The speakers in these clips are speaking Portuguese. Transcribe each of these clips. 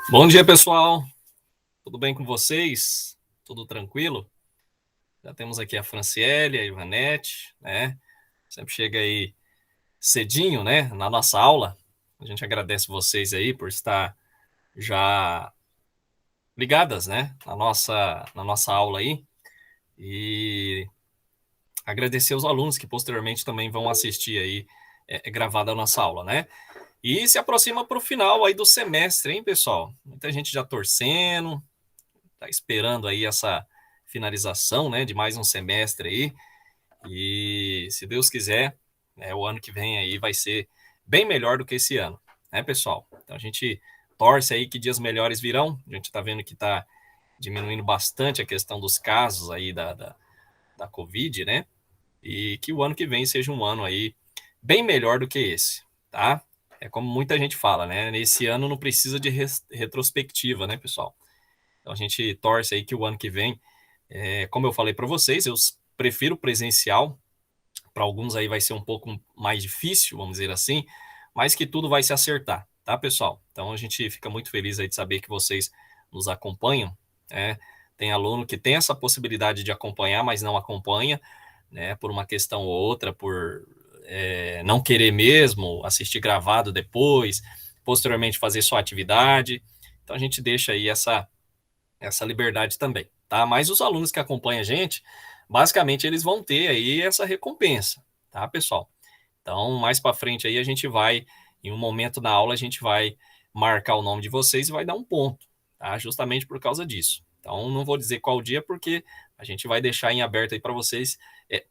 Bom dia, pessoal. Tudo bem com vocês? Tudo tranquilo? Já temos aqui a Franciele, a Ivanete, né? Sempre chega aí cedinho, né, na nossa aula. A gente agradece vocês aí por estar já ligadas, né, na nossa aula aí. E agradecer os alunos que posteriormente também vão assistir aí gravada a nossa aula, né? E se aproxima para o final aí do semestre, hein, pessoal? Muita gente já torcendo, tá esperando aí essa finalização, né, de mais um semestre aí. E se Deus quiser, né, o ano que vem aí vai ser bem melhor do que esse ano, né, pessoal? Então a gente torce aí que dias melhores virão. A gente está vendo que está diminuindo bastante a questão dos casos aí da Covid, né? E que o ano que vem seja um ano aí bem melhor do que esse, tá? É como muita gente fala, né? Nesse ano não precisa de retrospectiva, né, pessoal? Então a gente torce aí que o ano que vem, como eu falei para vocês, eu prefiro presencial. Para alguns aí vai ser um pouco mais difícil, vamos dizer assim, mas que tudo vai se acertar, tá, pessoal? Então a gente fica muito feliz aí de saber que vocês nos acompanham, né? Tem aluno que tem essa possibilidade de acompanhar, mas não acompanha, né? Por uma questão ou outra, por não querer mesmo assistir gravado depois, posteriormente fazer sua atividade. Então a gente deixa aí essa liberdade também, tá? Mas os alunos que acompanham a gente, basicamente eles vão ter aí essa recompensa, tá, pessoal? Então, mais para frente aí a gente vai, em um momento na aula, a gente vai marcar o nome de vocês e vai dar um ponto, tá? Justamente por causa disso. Então, não vou dizer qual dia, porque a gente vai deixar em aberto aí para vocês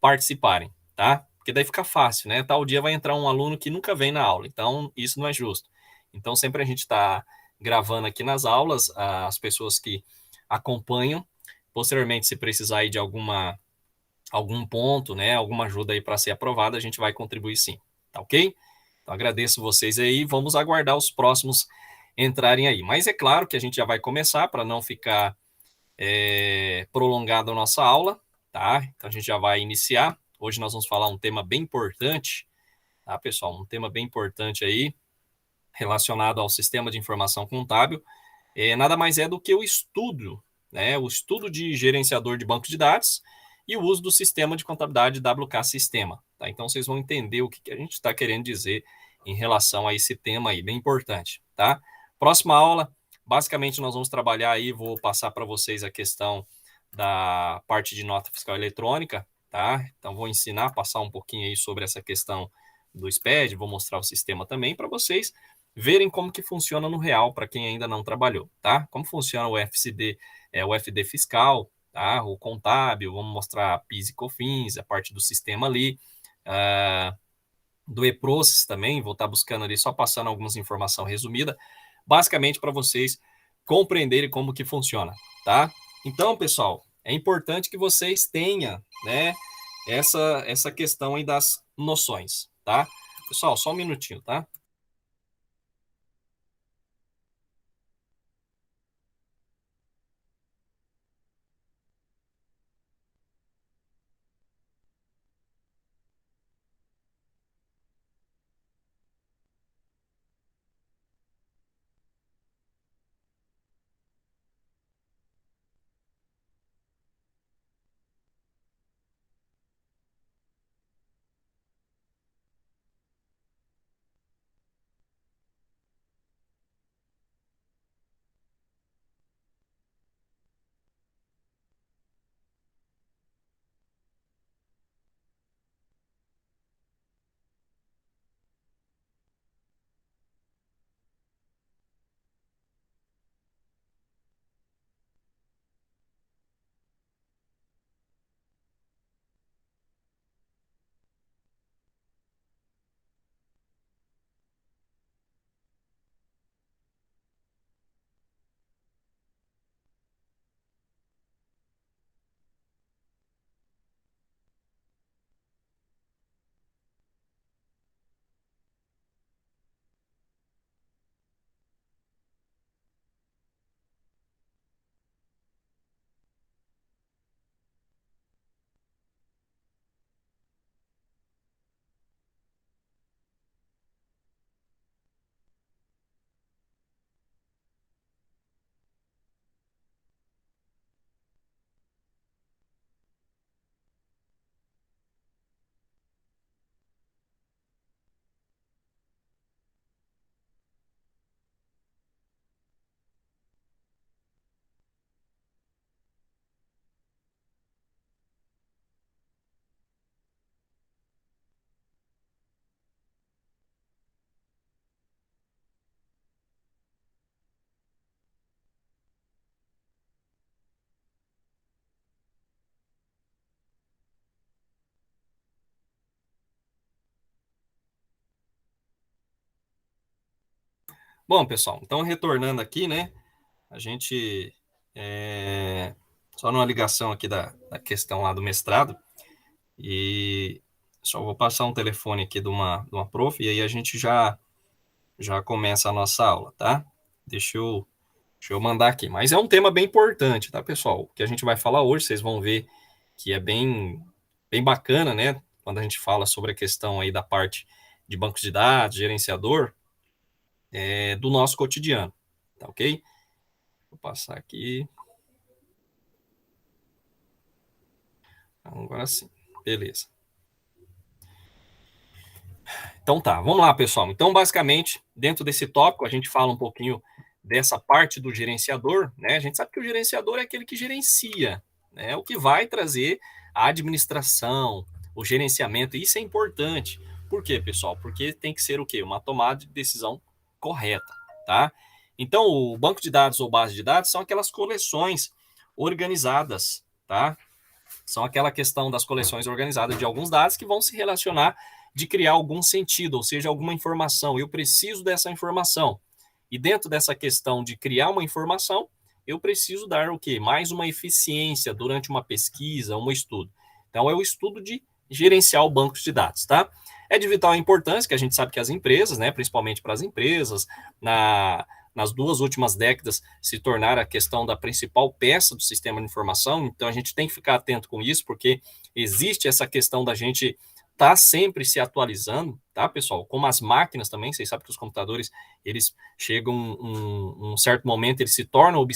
participarem, tá? Porque daí fica fácil, né? Tal dia vai entrar um aluno que nunca vem na aula, então isso não é justo. Então, sempre a gente está gravando aqui nas aulas as pessoas que acompanham. Posteriormente, se precisar aí de algum ponto, né, alguma ajuda aí para ser aprovada, a gente vai contribuir sim, tá ok? Então agradeço vocês aí, vamos aguardar os próximos entrarem aí. Mas é claro que a gente já vai começar para não ficar prolongada a nossa aula, tá? Então a gente já vai iniciar. Hoje nós vamos falar um tema bem importante, tá, pessoal? Um tema bem importante aí relacionado ao sistema de informação contábil. Nada mais é do que o estudo, né? O estudo de gerenciador de banco de dados e o uso do sistema de contabilidade WK Sistema. Tá? Então vocês vão entender o que a gente está querendo dizer em relação a esse tema aí, bem importante. Tá? Próxima aula, basicamente nós vamos trabalhar aí, vou passar para vocês a questão da parte de nota fiscal eletrônica, tá? Então vou ensinar, passar um pouquinho aí sobre essa questão do SPED, vou mostrar o sistema também para vocês verem como que funciona no real para quem ainda não trabalhou, tá? Como funciona o FCD, o FD fiscal, tá? O contábil, vamos mostrar PIS e COFINS, a parte do sistema ali, do e-process também, vou estar buscando ali só passando algumas informações resumidas, basicamente para vocês compreenderem como que funciona, tá? Então, pessoal, é importante que vocês tenham, né, essa questão aí das noções, tá? Pessoal, só um minutinho, tá? Bom, pessoal, então retornando aqui, né? A gente só numa ligação aqui da questão lá do mestrado, e só vou passar um telefone aqui de uma prof, e aí a gente já começa a nossa aula, tá? Deixa eu mandar aqui. Mas é um tema bem importante, tá, pessoal? O que a gente vai falar hoje, vocês vão ver que é bem bacana, né? Quando a gente fala sobre a questão aí da parte de bancos de dados, gerenciador, do nosso cotidiano, tá ok? Vou passar aqui. Agora sim. Beleza. Então tá, vamos lá, pessoal. Então, basicamente, dentro desse tópico, a gente fala um pouquinho dessa parte do gerenciador, né? A gente sabe que o gerenciador é aquele que gerencia, né? O que vai trazer a administração, o gerenciamento, e isso é importante. Por quê, pessoal? Porque tem que ser o quê? Uma tomada de decisão correta, tá? Então, o banco de dados ou base de dados são aquelas coleções organizadas, tá? São aquela questão das coleções organizadas de alguns dados que vão se relacionar de criar algum sentido, ou seja, alguma informação. Eu preciso dessa informação. E dentro dessa questão de criar uma informação, eu preciso dar o quê? Mais uma eficiência durante uma pesquisa, um estudo. Então, é o estudo de gerenciar o banco de dados, tá? É de vital importância, que a gente sabe que as empresas, né, principalmente para as empresas, nas 2 últimas décadas, se tornaram a questão da principal peça do sistema de informação. Então, a gente tem que ficar atento com isso, porque existe essa questão da gente tá sempre se atualizando, tá, pessoal? Como as máquinas também, vocês sabem que os computadores, eles chegam um certo momento, eles se tornam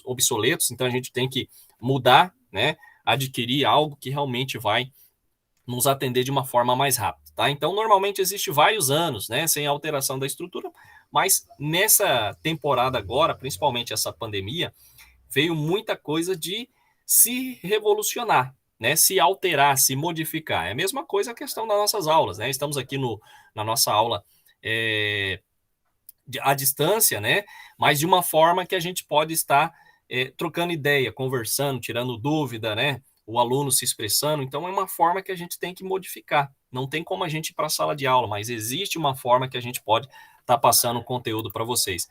obsoletos, então a gente tem que mudar, né? Adquirir algo que realmente vai nos atender de uma forma mais rápida, tá? Então, normalmente existe vários anos, né, sem alteração da estrutura, mas nessa temporada agora, principalmente essa pandemia, veio muita coisa de se revolucionar, né? Se alterar, se modificar. É a mesma coisa a questão das nossas aulas, né? Estamos aqui na nossa aula à distância, né? Mas de uma forma que a gente pode estar trocando ideia, conversando, tirando dúvida, né? O aluno se expressando. Então, é uma forma que a gente tem que modificar. Não tem como a gente ir para a sala de aula, mas existe uma forma que a gente pode estar passando conteúdo para vocês.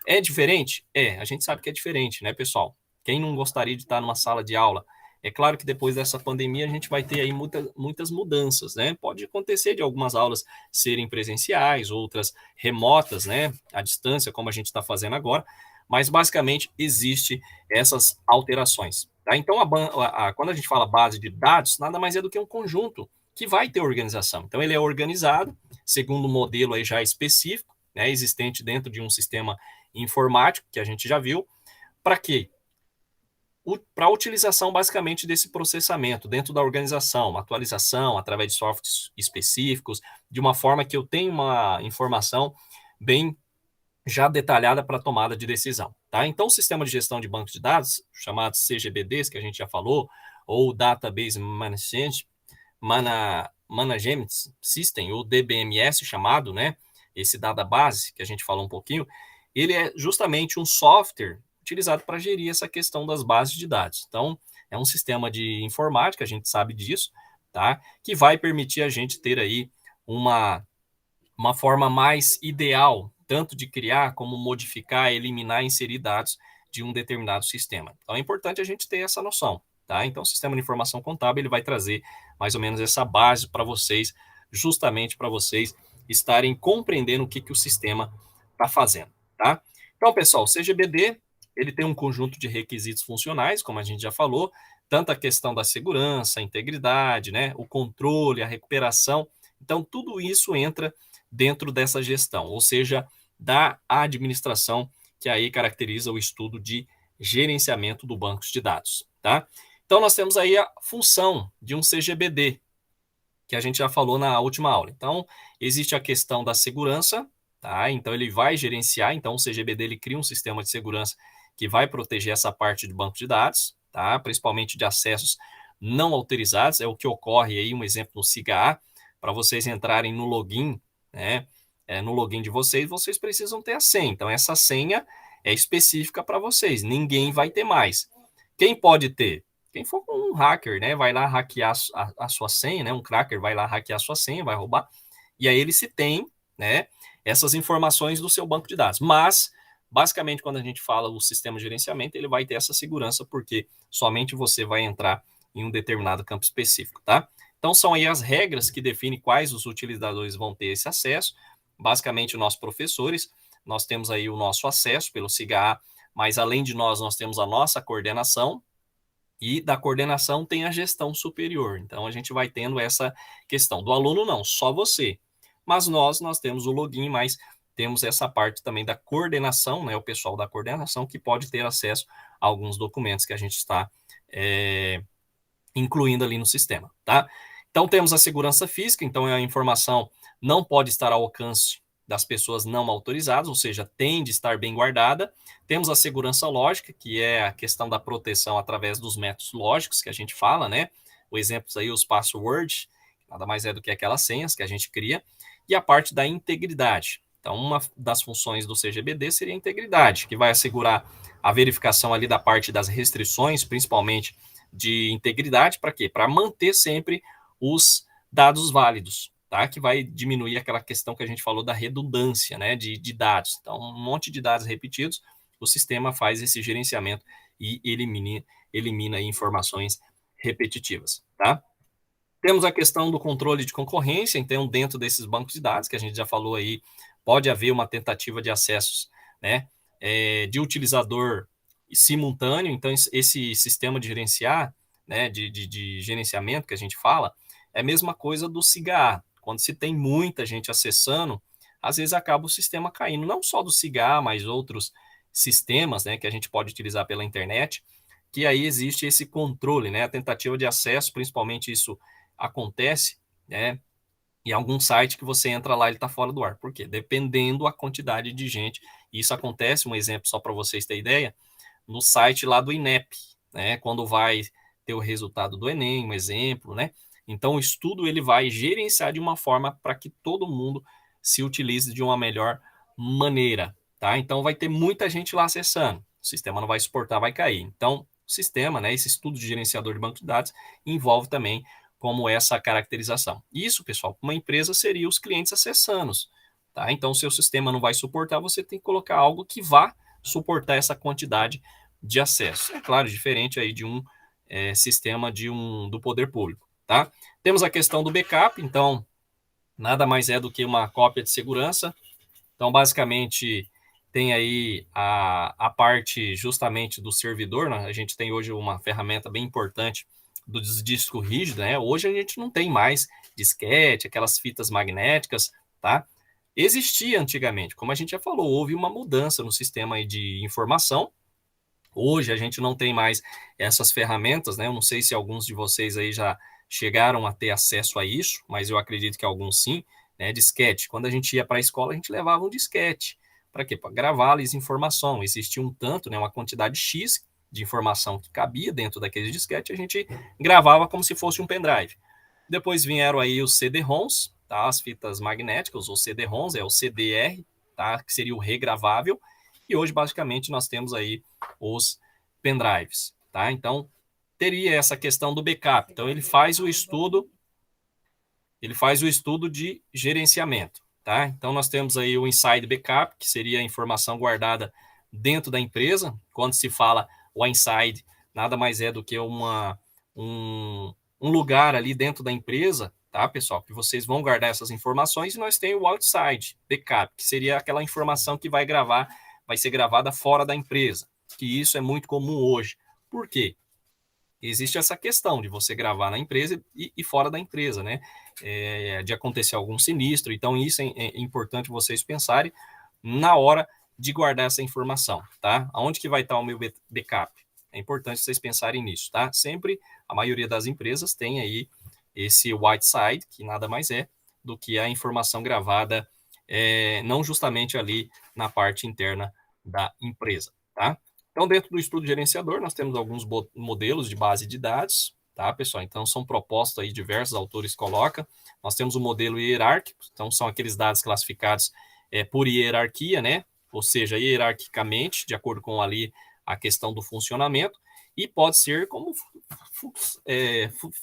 É diferente? A gente sabe que é diferente, né, pessoal? Quem não gostaria de estar numa sala de aula? É claro que depois dessa pandemia a gente vai ter aí muitas mudanças, né? Pode acontecer de algumas aulas serem presenciais, outras remotas, né? À distância, como a gente está fazendo agora, mas basicamente existe essas alterações. Tá? Então, quando a gente fala base de dados, nada mais é do que um conjunto que vai ter organização. Então, ele é organizado segundo um modelo aí já específico, né? Existente dentro de um sistema informático, que a gente já viu. Para quê? Para a utilização basicamente desse processamento dentro da organização, uma atualização através de softwares específicos, de uma forma que eu tenha uma informação bem já detalhada para a tomada de decisão. Tá? Então, o sistema de gestão de bancos de dados, chamados CGBDs, que a gente já falou, ou Database Management System, ou DBMS chamado, né? Esse database que a gente falou um pouquinho, ele é justamente um software utilizado para gerir essa questão das bases de dados. Então, é um sistema de informática, a gente sabe disso, tá? Que vai permitir a gente ter aí uma forma mais ideal, tanto de criar como modificar, eliminar, inserir dados de um determinado sistema. Então, é importante a gente ter essa noção, tá? Então, o sistema de informação contábil ele vai trazer mais ou menos essa base para vocês, justamente para vocês estarem compreendendo o que o sistema está fazendo, tá? Então, pessoal, o CGBD ele tem um conjunto de requisitos funcionais, como a gente já falou, tanto a questão da segurança, a integridade, né, o controle, a recuperação. Então, tudo isso entra dentro dessa gestão, ou seja, da administração, que aí caracteriza o estudo de gerenciamento do banco de dados, tá? Então, nós temos aí a função de um CGBD, que a gente já falou na última aula. Então, existe a questão da segurança, tá? Então, ele vai gerenciar, então o CGBD ele cria um sistema de segurança que vai proteger essa parte de banco de dados, tá? Principalmente de acessos não autorizados, é o que ocorre aí, um exemplo no SIGA, para vocês entrarem no login, né? No login de vocês precisam ter a senha. Então, essa senha é específica para vocês, ninguém vai ter mais. Quem pode ter? Quem for um hacker, né? Vai lá hackear a sua senha, né? Um cracker vai lá hackear a sua senha, vai roubar. E aí ele se tem, né? essas informações do seu banco de dados. Mas, basicamente, quando a gente fala o sistema de gerenciamento, ele vai ter essa segurança, porque somente você vai entrar em um determinado campo específico, tá? Então, são aí as regras que definem quais os utilizadores vão ter esse acesso. Basicamente, nós professores, nós temos aí o nosso acesso pelo SIGA, mas além de nós temos a nossa coordenação, e da coordenação tem a gestão superior. Então, a gente vai tendo essa questão. Do aluno, não, só você. Mas nós temos o login, mas temos essa parte também da coordenação, né? O pessoal da coordenação que pode ter acesso a alguns documentos que a gente está incluindo ali no sistema, tá? Então, temos a segurança física, então a informação não pode estar ao alcance das pessoas não autorizadas, ou seja, tem de estar bem guardada. Temos a segurança lógica, que é a questão da proteção através dos métodos lógicos que a gente fala, né? O exemplo aí, os passwords, nada mais é do que aquelas senhas que a gente cria, e a parte da integridade. Então, uma das funções do CGBD seria a integridade, que vai assegurar a verificação ali da parte das restrições, principalmente de integridade, para quê? Para manter sempre os dados válidos, tá? Que vai diminuir aquela questão que a gente falou da redundância, né? De dados. Então, um monte de dados repetidos, o sistema faz esse gerenciamento e elimina informações repetitivas, tá? Temos a questão do controle de concorrência, então, dentro desses bancos de dados, que a gente já falou aí, pode haver uma tentativa de acessos, né, de utilizador simultâneo, então esse sistema de gerenciar, né, de gerenciamento que a gente fala, é a mesma coisa do SIGA. Quando se tem muita gente acessando, às vezes acaba o sistema caindo, não só do SIGA, mas outros sistemas, né, que a gente pode utilizar pela internet, que aí existe esse controle, né, a tentativa de acesso, principalmente isso acontece, né, em algum site que você entra lá, ele está fora do ar. Por quê? Dependendo a quantidade de gente. Isso acontece, um exemplo só para vocês terem ideia, no site lá do INEP, né, quando vai ter o resultado do Enem, um exemplo, né? Então, o estudo ele vai gerenciar de uma forma para que todo mundo se utilize de uma melhor maneira, tá? Então, vai ter muita gente lá acessando. O sistema não vai suportar, vai cair. Então, o sistema, né, esse estudo de gerenciador de banco de dados, envolve também como essa caracterização. Isso, pessoal, uma empresa seria os clientes acessando, tá? Então, se o sistema não vai suportar, você tem que colocar algo que vá suportar essa quantidade de acesso. É claro, diferente aí de um sistema do poder público, tá? Temos a questão do backup, então, nada mais é do que uma cópia de segurança. Então, basicamente, tem aí a parte justamente do servidor, né? A gente tem hoje uma ferramenta bem importante do disco rígido, né? Hoje a gente não tem mais disquete, aquelas fitas magnéticas, tá? Existia antigamente, como a gente já falou, houve uma mudança no sistema aí de informação. Hoje a gente não tem mais essas ferramentas, né? Eu não sei se alguns de vocês aí já chegaram a ter acesso a isso, mas eu acredito que alguns sim, né? Disquete. Quando a gente ia para a escola, a gente levava um disquete. Para quê? Para gravar as informações. Existia um tanto, né? Uma quantidade X de informação que cabia dentro daquele disquete, a gente gravava como se fosse um pendrive. Depois vieram aí os CD-ROMs, tá? As fitas magnéticas, ou CD-ROMs, é o CDR, tá? Que seria o regravável. E hoje, basicamente, nós temos aí os pendrives, tá? Então, teria essa questão do backup. Então, ele faz o estudo de gerenciamento, tá? Então, nós temos aí o inside backup, que seria a informação guardada dentro da empresa. Quando se fala o inside, nada mais é do que um lugar ali dentro da empresa, tá, pessoal? Que vocês vão guardar essas informações. E nós temos o outside backup, que seria aquela informação que vai ser gravada fora da empresa, que isso é muito comum hoje. Por quê? Existe essa questão de você gravar na empresa e fora da empresa, né? De acontecer algum sinistro. Então, isso é importante vocês pensarem na hora de guardar essa informação, tá? Aonde que vai estar o meu backup? É importante vocês pensarem nisso, tá? Sempre, a maioria das empresas tem aí esse whiteside, que nada mais é do que a informação gravada, não justamente ali na parte interna da empresa, tá? Então, dentro do estudo gerenciador, nós temos alguns modelos de base de dados, tá, pessoal? Então, são propostos aí, diversos autores colocam. Nós temos o modelo hierárquico, então, são aqueles dados classificados por hierarquia, né? Ou seja, hierarquicamente, de acordo com ali a questão do funcionamento, e pode ser como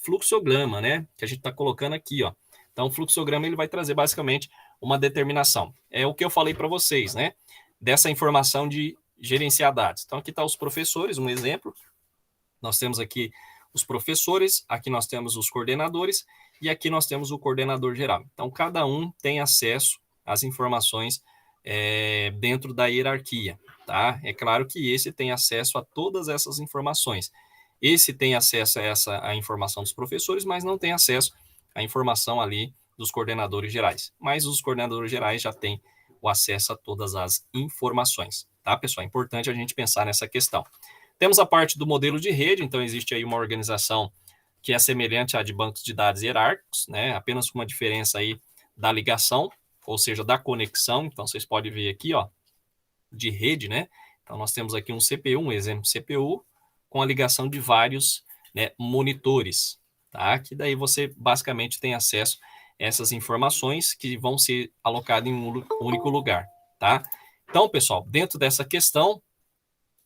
fluxograma, né? Que a gente está colocando aqui, ó. Então, o fluxograma ele vai trazer basicamente uma determinação. É o que eu falei para vocês, né? Dessa informação de gerenciar dados. Então, aqui está os professores, um exemplo. Nós temos aqui os professores, aqui nós temos os coordenadores e aqui nós temos o coordenador geral. Então, cada um tem acesso às informações dentro da hierarquia, tá? É claro que esse tem acesso a todas essas informações. Esse tem acesso a informação dos professores, mas não tem acesso à informação ali dos coordenadores gerais. Mas os coordenadores gerais já têm o acesso a todas as informações, tá, pessoal? É importante a gente pensar nessa questão. Temos a parte do modelo de rede, então existe aí uma organização que é semelhante à de bancos de dados hierárquicos, né? Apenas com uma diferença aí da ligação, ou seja, da conexão. Então vocês podem ver aqui, ó, de rede, né? Então nós temos aqui um CPU, um exemplo CPU, com a ligação de vários, né, monitores, tá? Que daí você basicamente tem acesso a essas informações que vão ser alocadas em um único lugar, tá? Então, pessoal, dentro dessa questão,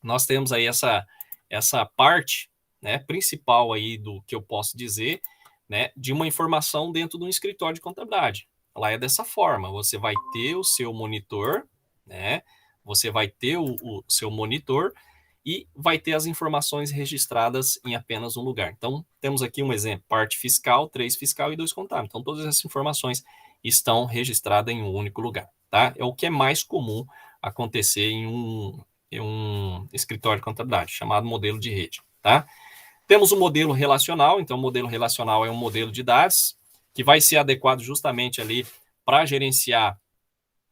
nós temos aí essa parte, né, principal aí do que eu posso dizer, né, de uma informação dentro de um escritório de contabilidade. Ela é dessa forma: você vai ter o seu monitor, né, você vai ter o seu monitor e vai ter as informações registradas em apenas um lugar. Então, temos aqui um exemplo: parte fiscal, 3 fiscal e 2 contábil. Então, todas essas informações estão registradas em um único lugar, tá? É o que é mais comum acontecer em um escritório de contabilidade, chamado modelo de rede, tá? Temos o modelo relacional. Então, o modelo relacional é um modelo de dados que vai ser adequado justamente ali para gerenciar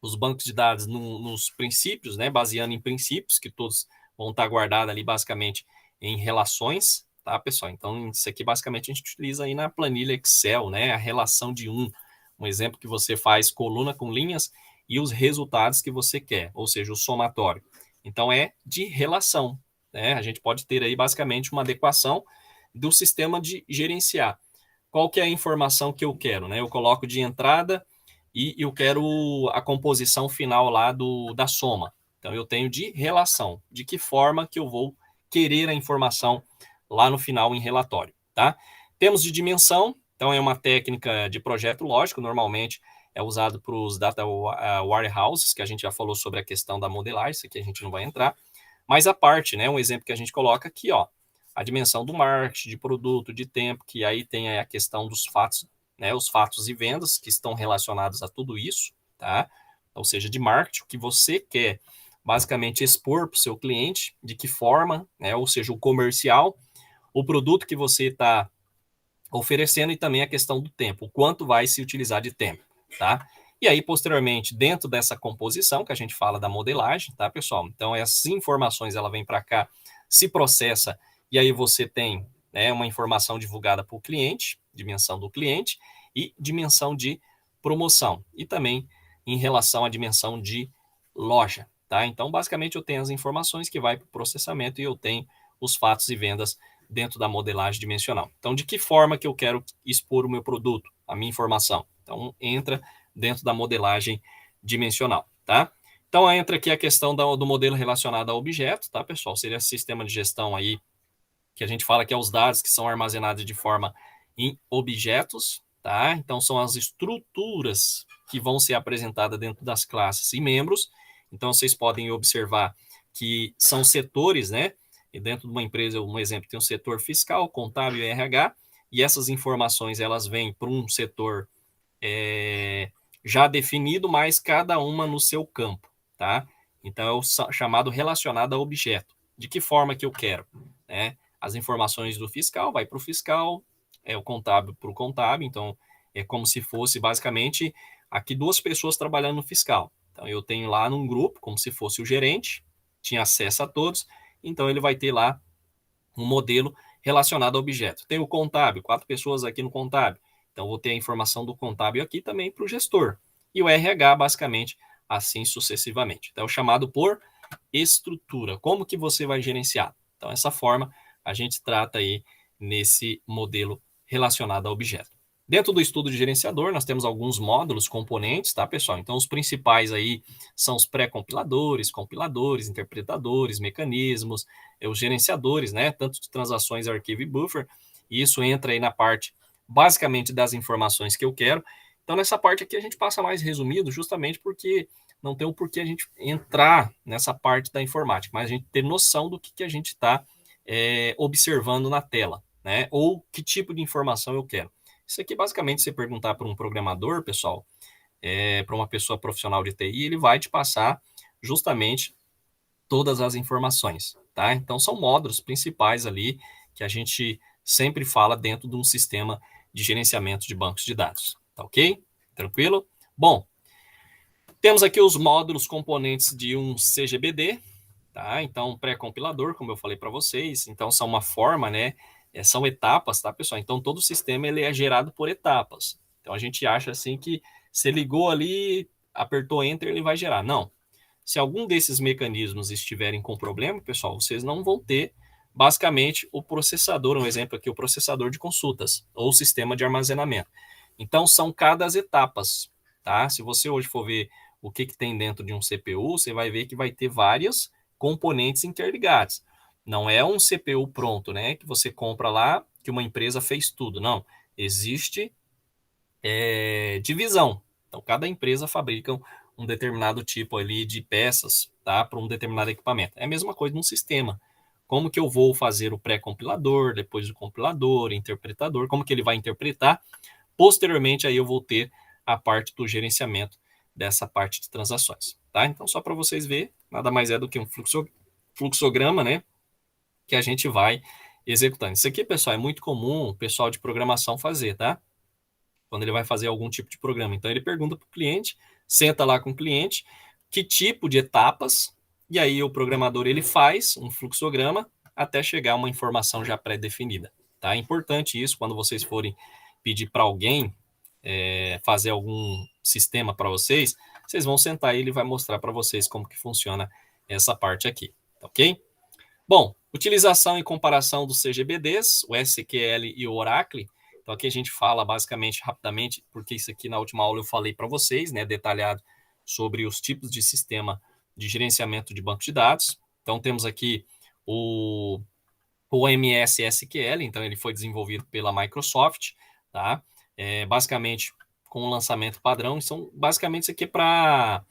os bancos de dados nos princípios, né? Baseando em princípios que todos vão estar guardados ali basicamente em relações, tá, pessoal? Então, isso aqui basicamente a gente utiliza aí na planilha Excel, né? A relação de um exemplo que você faz coluna com linhas e os resultados que você quer, ou seja, o somatório. Então, é de relação, né? A gente pode ter aí basicamente uma adequação do sistema de gerenciar. Qual que é a informação que eu quero, né? Eu coloco de entrada e eu quero a composição final lá da soma. Então, eu tenho de relação. De que forma que eu vou querer a informação lá no final em relatório, tá? Temos de dimensão. Então, é uma técnica de projeto lógico. Normalmente, é usado para os data warehouses, que a gente já falou sobre a questão da modelagem. Isso aqui a gente não vai entrar. Mas a parte, né? Um exemplo que a gente coloca aqui, ó. A dimensão do marketing, de produto, de tempo, que aí tem a questão dos fatos, né, os fatos e vendas que estão relacionados a tudo isso, tá? Ou seja, de marketing, o que você quer basicamente expor para o seu cliente, de que forma, né? Ou seja, o comercial, o produto que você está oferecendo e também a questão do tempo, o quanto vai se utilizar de tempo, tá? E aí, posteriormente, dentro dessa composição, que a gente fala da modelagem, tá, pessoal? Então, essas informações, ela vem para cá, se processa, e aí você tem, né, uma informação divulgada para o cliente, dimensão do cliente, e dimensão de promoção. E também em relação à dimensão de loja, tá? Então, basicamente, eu tenho as informações que vai para o processamento e eu tenho os fatos e vendas dentro da modelagem dimensional. Então, de que forma que eu quero expor o meu produto, a minha informação? Então, entra dentro da modelagem dimensional, tá? Então, entra aqui a questão do modelo relacionado a objeto, tá, pessoal? Seria sistema de gestão aí, que a gente fala que é os dados que são armazenados de forma em objetos, tá? Então, são as estruturas que vão ser apresentadas dentro das classes e membros. Então, vocês podem observar que são setores, né? E dentro de uma empresa, um exemplo, tem um setor fiscal, contábil e RH, e essas informações elas vêm para um setor já definido, mas cada uma no seu campo, tá? Então, é o chamado relacionado a objeto. De que forma que eu quero, né? As informações do fiscal vai para o fiscal, o contábil para o contábil. Então, é como se fosse basicamente aqui duas pessoas trabalhando no fiscal. Então, eu tenho lá num grupo, como se fosse o gerente, tinha acesso a todos, então ele vai ter lá um modelo relacionado ao objeto. Tem o contábil, 4 pessoas aqui no contábil. Então, vou ter a informação do contábil aqui também para o gestor. E o RH, basicamente, assim sucessivamente. Então, é chamado por estrutura. Como que você vai gerenciar? Então, essa forma a gente trata aí nesse modelo relacionado a objeto. Dentro do estudo de gerenciador, nós temos alguns módulos, componentes, tá, pessoal? Então, os principais aí são os pré-compiladores, compiladores, interpretadores, mecanismos, os gerenciadores, né? Tanto de transações, arquivo e buffer. E isso entra aí na parte, basicamente, das informações que eu quero. Então, nessa parte aqui, a gente passa mais resumido, justamente porque não tem o porquê a gente entrar nessa parte da informática, mas a gente ter noção do que a gente está observando na tela, né? Ou que tipo de informação eu quero. Isso aqui, basicamente, você perguntar para um programador, pessoal, para uma pessoa profissional de TI, ele vai te passar justamente todas as informações, tá? Então, são módulos principais ali que a gente sempre fala dentro de um sistema de gerenciamento de bancos de dados, tá ok? Tranquilo? Bom, temos aqui os módulos componentes de um CGBD, tá? Então, pré-compilador, como eu falei para vocês, então são uma forma, né? São etapas, tá, pessoal? Então, todo o sistema ele é gerado por etapas. Então, a gente acha assim que você ligou ali, apertou Enter, ele vai gerar. Não. Se algum desses mecanismos estiverem com problema, pessoal, vocês não vão ter, basicamente, o processador, um exemplo aqui, o processador de consultas, ou o sistema de armazenamento. Então, são cada etapas, tá? Se você hoje for ver o que tem dentro de um CPU, você vai ver que vai ter várias componentes interligados. Não é um CPU pronto, né? Que você compra lá, que uma empresa fez tudo. Não. Existe divisão. Então, cada empresa fabrica um determinado tipo ali de peças, tá? Para um determinado equipamento. É a mesma coisa num sistema. Como que eu vou fazer o pré-compilador, depois o compilador, interpretador, como que ele vai interpretar? Posteriormente, aí eu vou ter a parte do gerenciamento dessa parte de transações, tá? Então, só para vocês verem, nada mais é do que um fluxograma, né? Que a gente vai executando. Isso aqui, pessoal, é muito comum o pessoal de programação fazer, tá? Quando ele vai fazer algum tipo de programa. Então, ele pergunta para o cliente, senta lá com o cliente, que tipo de etapas, e aí o programador ele faz um fluxograma até chegar a uma informação já pré-definida. Tá? É importante isso quando vocês forem pedir para alguém fazer algum sistema para vocês, vocês vão sentar e ele vai mostrar para vocês como que funciona essa parte aqui, ok? Bom, utilização e comparação dos CGBDs, o SQL e o Oracle. Então aqui a gente fala basicamente rapidamente, porque isso aqui na última aula eu falei para vocês, né, detalhado sobre os tipos de sistema de gerenciamento de banco de dados. Então temos aqui o MS SQL, então ele foi desenvolvido pela Microsoft, tá? Basicamente com o lançamento padrão. Então basicamente isso aqui é para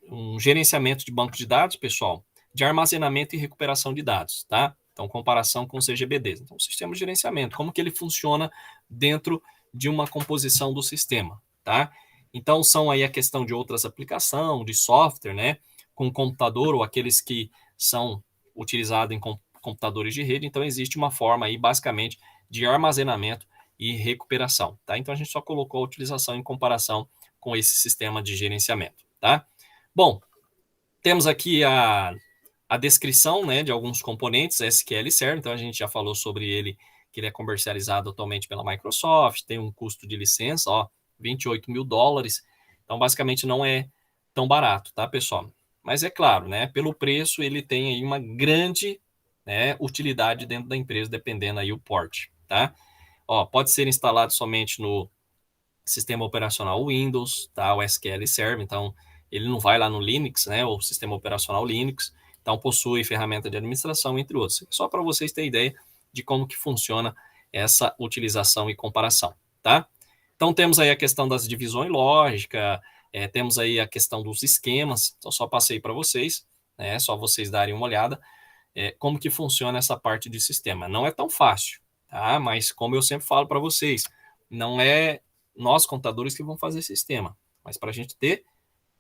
um gerenciamento de banco de dados, pessoal, de armazenamento e recuperação de dados, tá? Então, comparação com CGBDs. Então, o sistema de gerenciamento, como que ele funciona dentro de uma composição do sistema, tá? Então, são aí a questão de outras aplicações, de software, né? Com computador ou aqueles que são utilizados em computadores de rede. Então, existe uma forma aí, basicamente, de armazenamento e recuperação, tá? Então, a gente só colocou a utilização em comparação com esse sistema de gerenciamento, tá? Bom, temos aqui a descrição, né, de alguns componentes SQL Server, então a gente já falou sobre ele, que ele é comercializado atualmente pela Microsoft, tem um custo de licença, ó, $28.000, então basicamente não é tão barato, tá, pessoal? Mas é claro, né, pelo preço ele tem aí uma grande, né, utilidade dentro da empresa, dependendo aí o porte, tá? Ó, pode ser instalado somente no sistema operacional Windows, tá? O SQL Server, então ele não vai lá no Linux, né? O sistema operacional Linux, então possui ferramenta de administração, entre outros. Só para vocês terem ideia de como que funciona essa utilização e comparação, tá? Então temos aí a questão das divisões lógicas, temos aí a questão dos esquemas, então só passei para vocês, né? Só vocês darem uma olhada como que funciona essa parte de sistema. Não é tão fácil, tá? Mas como eu sempre falo para vocês, não é nós, contadores, que vão fazer sistema, mas para a gente ter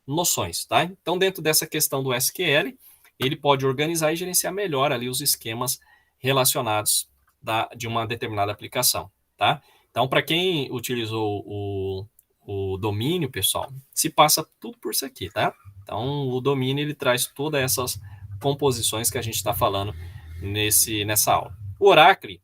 noções, tá? Então, dentro dessa questão do SQL, ele pode organizar e gerenciar melhor ali os esquemas relacionados de uma determinada aplicação, tá? Então, para quem utilizou o domínio, pessoal, se passa tudo por isso aqui, tá? Então, o domínio, ele traz todas essas composições que a gente está falando nessa aula. O Oracle,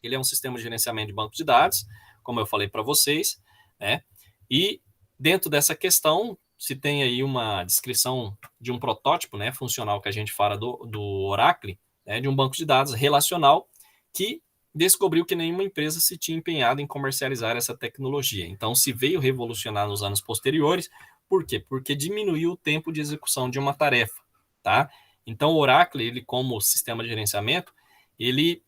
ele é um sistema de gerenciamento de banco de dados, como eu falei para vocês, né? E dentro dessa questão, se tem aí uma descrição de um protótipo, né, funcional que a gente fala do Oracle, né, de um banco de dados relacional que descobriu que nenhuma empresa se tinha empenhado em comercializar essa tecnologia. Então, se veio revolucionar nos anos posteriores, por quê? Porque diminuiu o tempo de execução de uma tarefa, tá? Então, o Oracle, ele como sistema de gerenciamento, ele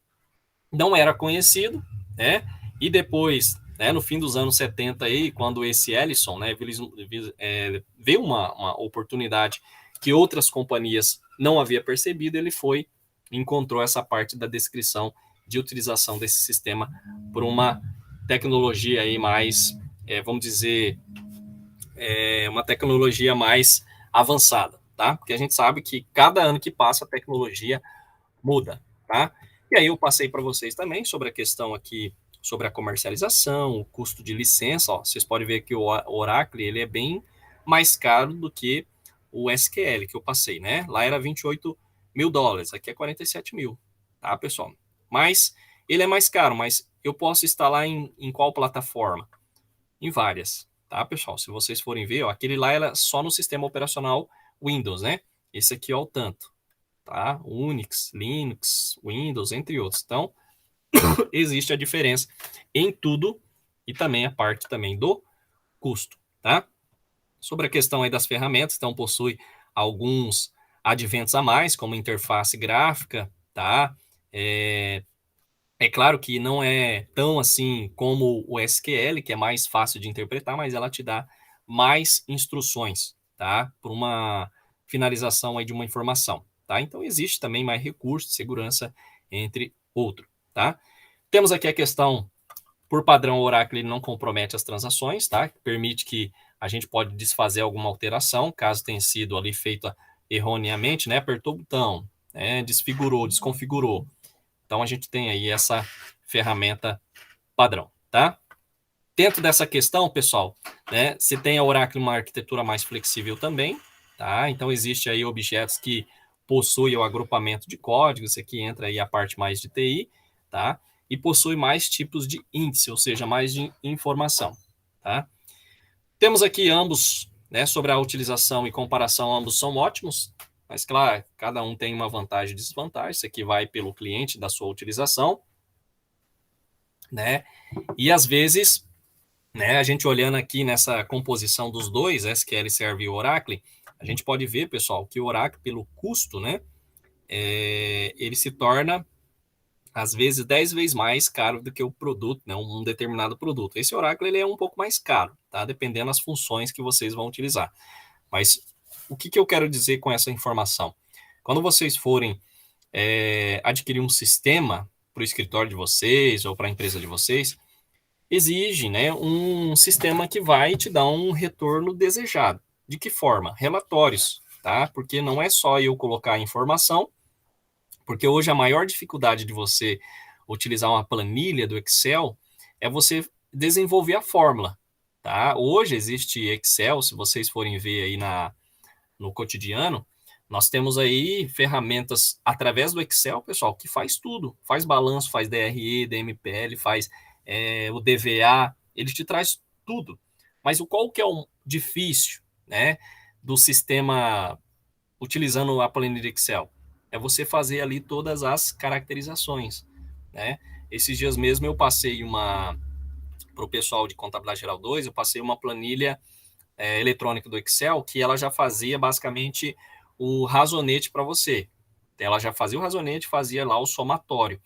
não era conhecido, né? E depois né, no fim dos anos 70, aí, quando esse Ellison, né, vê uma oportunidade que outras companhias não haviam percebido, ele encontrou essa parte da descrição de utilização desse sistema por uma tecnologia aí mais, vamos dizer, uma tecnologia mais avançada, tá? Porque a gente sabe que cada ano que passa a tecnologia muda, tá? E aí eu passei para vocês também sobre a questão aqui sobre a comercialização, o custo de licença. Ó, vocês podem ver que o Oracle ele é bem mais caro do que o SQL que eu passei, né? Lá era 28 mil dólares, aqui é 47 mil, tá, pessoal? Mas ele é mais caro, mas eu posso instalar em qual plataforma? Em várias, tá, pessoal? Se vocês forem ver, ó, aquele lá era só no sistema operacional Windows, né? Esse aqui é o tanto, tá? Unix, Linux, Windows, entre outros. Então, existe a diferença em tudo e também a parte também do custo, tá? Sobre a questão aí das ferramentas, então possui alguns adventos a mais, como interface gráfica, tá? É claro que não é tão assim como o SQL, que é mais fácil de interpretar, mas ela te dá mais instruções, tá? Para uma finalização aí de uma informação, tá? Então existe também mais recursos de segurança, entre outros, tá? Temos aqui a questão, por padrão, o Oracle ele não compromete as transações, tá? Permite que a gente pode desfazer alguma alteração, caso tenha sido ali feita erroneamente, né? Apertou o botão, né? Desfigurou, desconfigurou. Então a gente tem aí essa ferramenta padrão, tá? Dentro dessa questão, pessoal, né, você tem a Oracle uma arquitetura mais flexível também, tá? Então existe aí objetos que possuem o agrupamento de códigos, isso aqui entra aí a parte mais de TI, tá? E possui mais tipos de índice, ou seja, mais de informação, tá? Temos aqui ambos, né, sobre a utilização e comparação, ambos são ótimos, mas claro, cada um tem uma vantagem e desvantagem, isso aqui vai pelo cliente da sua utilização, né? E às vezes, né, a gente olhando aqui nessa composição dos dois, SQL Server e Oracle, a gente pode ver, pessoal, que o Oracle, pelo custo, né, ele se torna, às vezes, 10 vezes mais caro do que o produto, né, um determinado produto. Esse Oracle ele é um pouco mais caro, tá? Dependendo das funções que vocês vão utilizar. Mas o que eu quero dizer com essa informação? Quando vocês forem adquirir um sistema para o escritório de vocês ou para a empresa de vocês, exige, né, um sistema que vai te dar um retorno desejado. De que forma? Relatórios, tá? Porque não é só eu colocar a informação, porque hoje a maior dificuldade de você utilizar uma planilha do Excel é você desenvolver a fórmula, tá? Hoje existe Excel, se vocês forem ver aí no cotidiano, nós temos aí ferramentas através do Excel, pessoal, que faz tudo. Faz balanço, faz DRE, DMPL, faz o DVA, ele te traz tudo. Mas qual que é o difícil, né, do sistema utilizando a planilha Excel? É você fazer ali todas as caracterizações, né? Esses dias mesmo eu passei para o pessoal de Contabilidade Geral 2, eu passei uma planilha eletrônica do Excel que ela já fazia basicamente o razonete para você. Ela já fazia o razonete, fazia lá o somatório.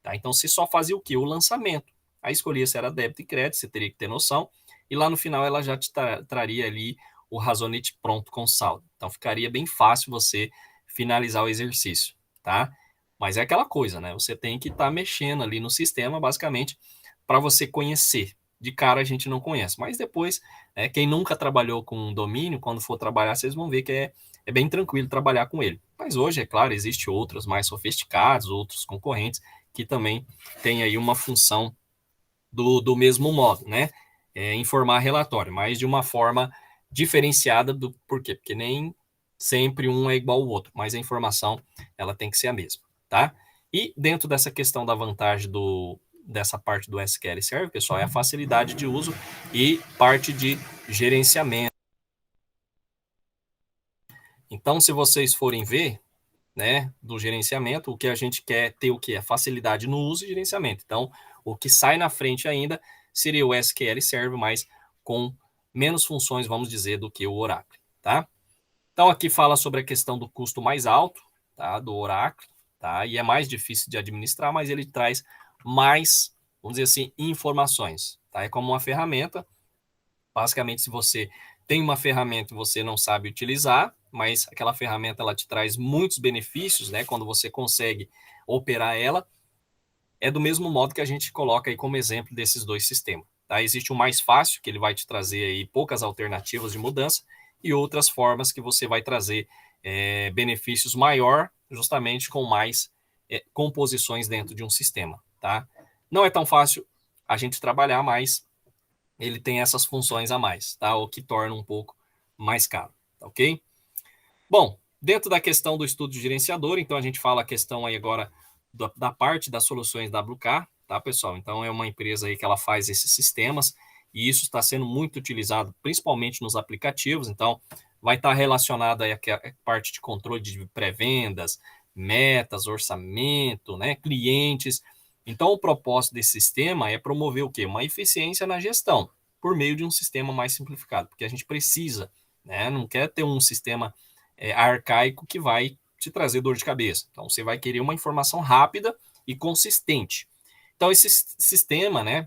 Tá? Então você só fazia o quê? O lançamento. Aí escolhia se era débito e crédito, você teria que ter noção. E lá no final ela já te traria ali o razonete pronto com saldo. Então ficaria bem fácil você finalizar o exercício, tá? Mas é aquela coisa, né? Você tem que estar mexendo ali no sistema, basicamente, para você conhecer. De cara a gente não conhece, mas depois, quem nunca trabalhou com um domínio, quando for trabalhar, vocês vão ver que é bem tranquilo trabalhar com ele. Mas hoje, é claro, existe outros mais sofisticados, outros concorrentes, que também têm aí uma função do mesmo modo, né? Informar relatório, mas de uma forma diferenciada. Por quê? Porque nem sempre um é igual ao outro, mas a informação ela tem que ser a mesma, tá? E dentro dessa questão da vantagem dessa parte do SQL Server, pessoal, é a facilidade de uso e parte de gerenciamento. Então, se vocês forem ver, né, do gerenciamento, o que a gente quer ter o que? A facilidade no uso e gerenciamento. Então, o que sai na frente ainda seria o SQL Server, mas com menos funções, vamos dizer, do que o Oracle, tá? Então, aqui fala sobre a questão do custo mais alto, tá, do Oracle, tá? E é mais difícil de administrar, mas ele traz mais, vamos dizer assim, informações. tá? É como uma ferramenta. Basicamente, se você tem uma ferramenta e você não sabe utilizar, mas aquela ferramenta ela te traz muitos benefícios, né? Quando você consegue operar ela, é do mesmo modo que a gente coloca aí como exemplo desses dois sistemas. Tá? Existe o mais fácil, que ele vai te trazer aí poucas alternativas de mudança, e outras formas que você vai trazer benefícios maior, justamente com mais composições dentro de um sistema. Tá? Não é tão fácil a gente trabalhar, mas ele tem essas funções a mais, tá? O que torna um pouco mais caro, tá ok? Bom, dentro da questão do estudo de gerenciador, então a gente fala a questão aí agora da parte das soluções WK, tá, pessoal? Então é uma empresa aí que ela faz esses sistemas e isso está sendo muito utilizado principalmente nos aplicativos, então vai estar relacionado aí a parte de controle de pré-vendas, metas, orçamento, né, clientes. Então o propósito desse sistema é promover o quê? Uma eficiência na gestão por meio de um sistema mais simplificado, porque a gente precisa, né, não quer ter um sistema arcaico que vai te trazer dor de cabeça. Então, você vai querer uma informação rápida e consistente. Então, esse sistema, né,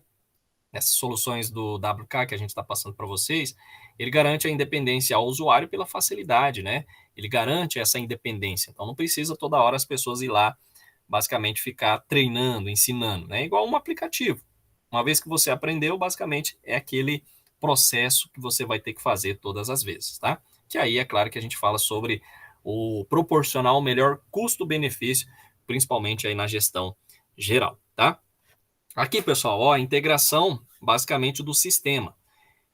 essas soluções do WK que a gente está passando para vocês, ele garante a independência ao usuário pela facilidade, né? Ele garante essa independência. Então, não precisa toda hora as pessoas ir lá, basicamente, ficar treinando, ensinando, né? Igual um aplicativo. Uma vez que você aprendeu, basicamente, é aquele processo que você vai ter que fazer todas as vezes, tá? Que aí é claro que a gente fala sobre o proporcionar o melhor custo-benefício, principalmente aí na gestão geral, tá? Aqui, pessoal, ó, a integração basicamente do sistema.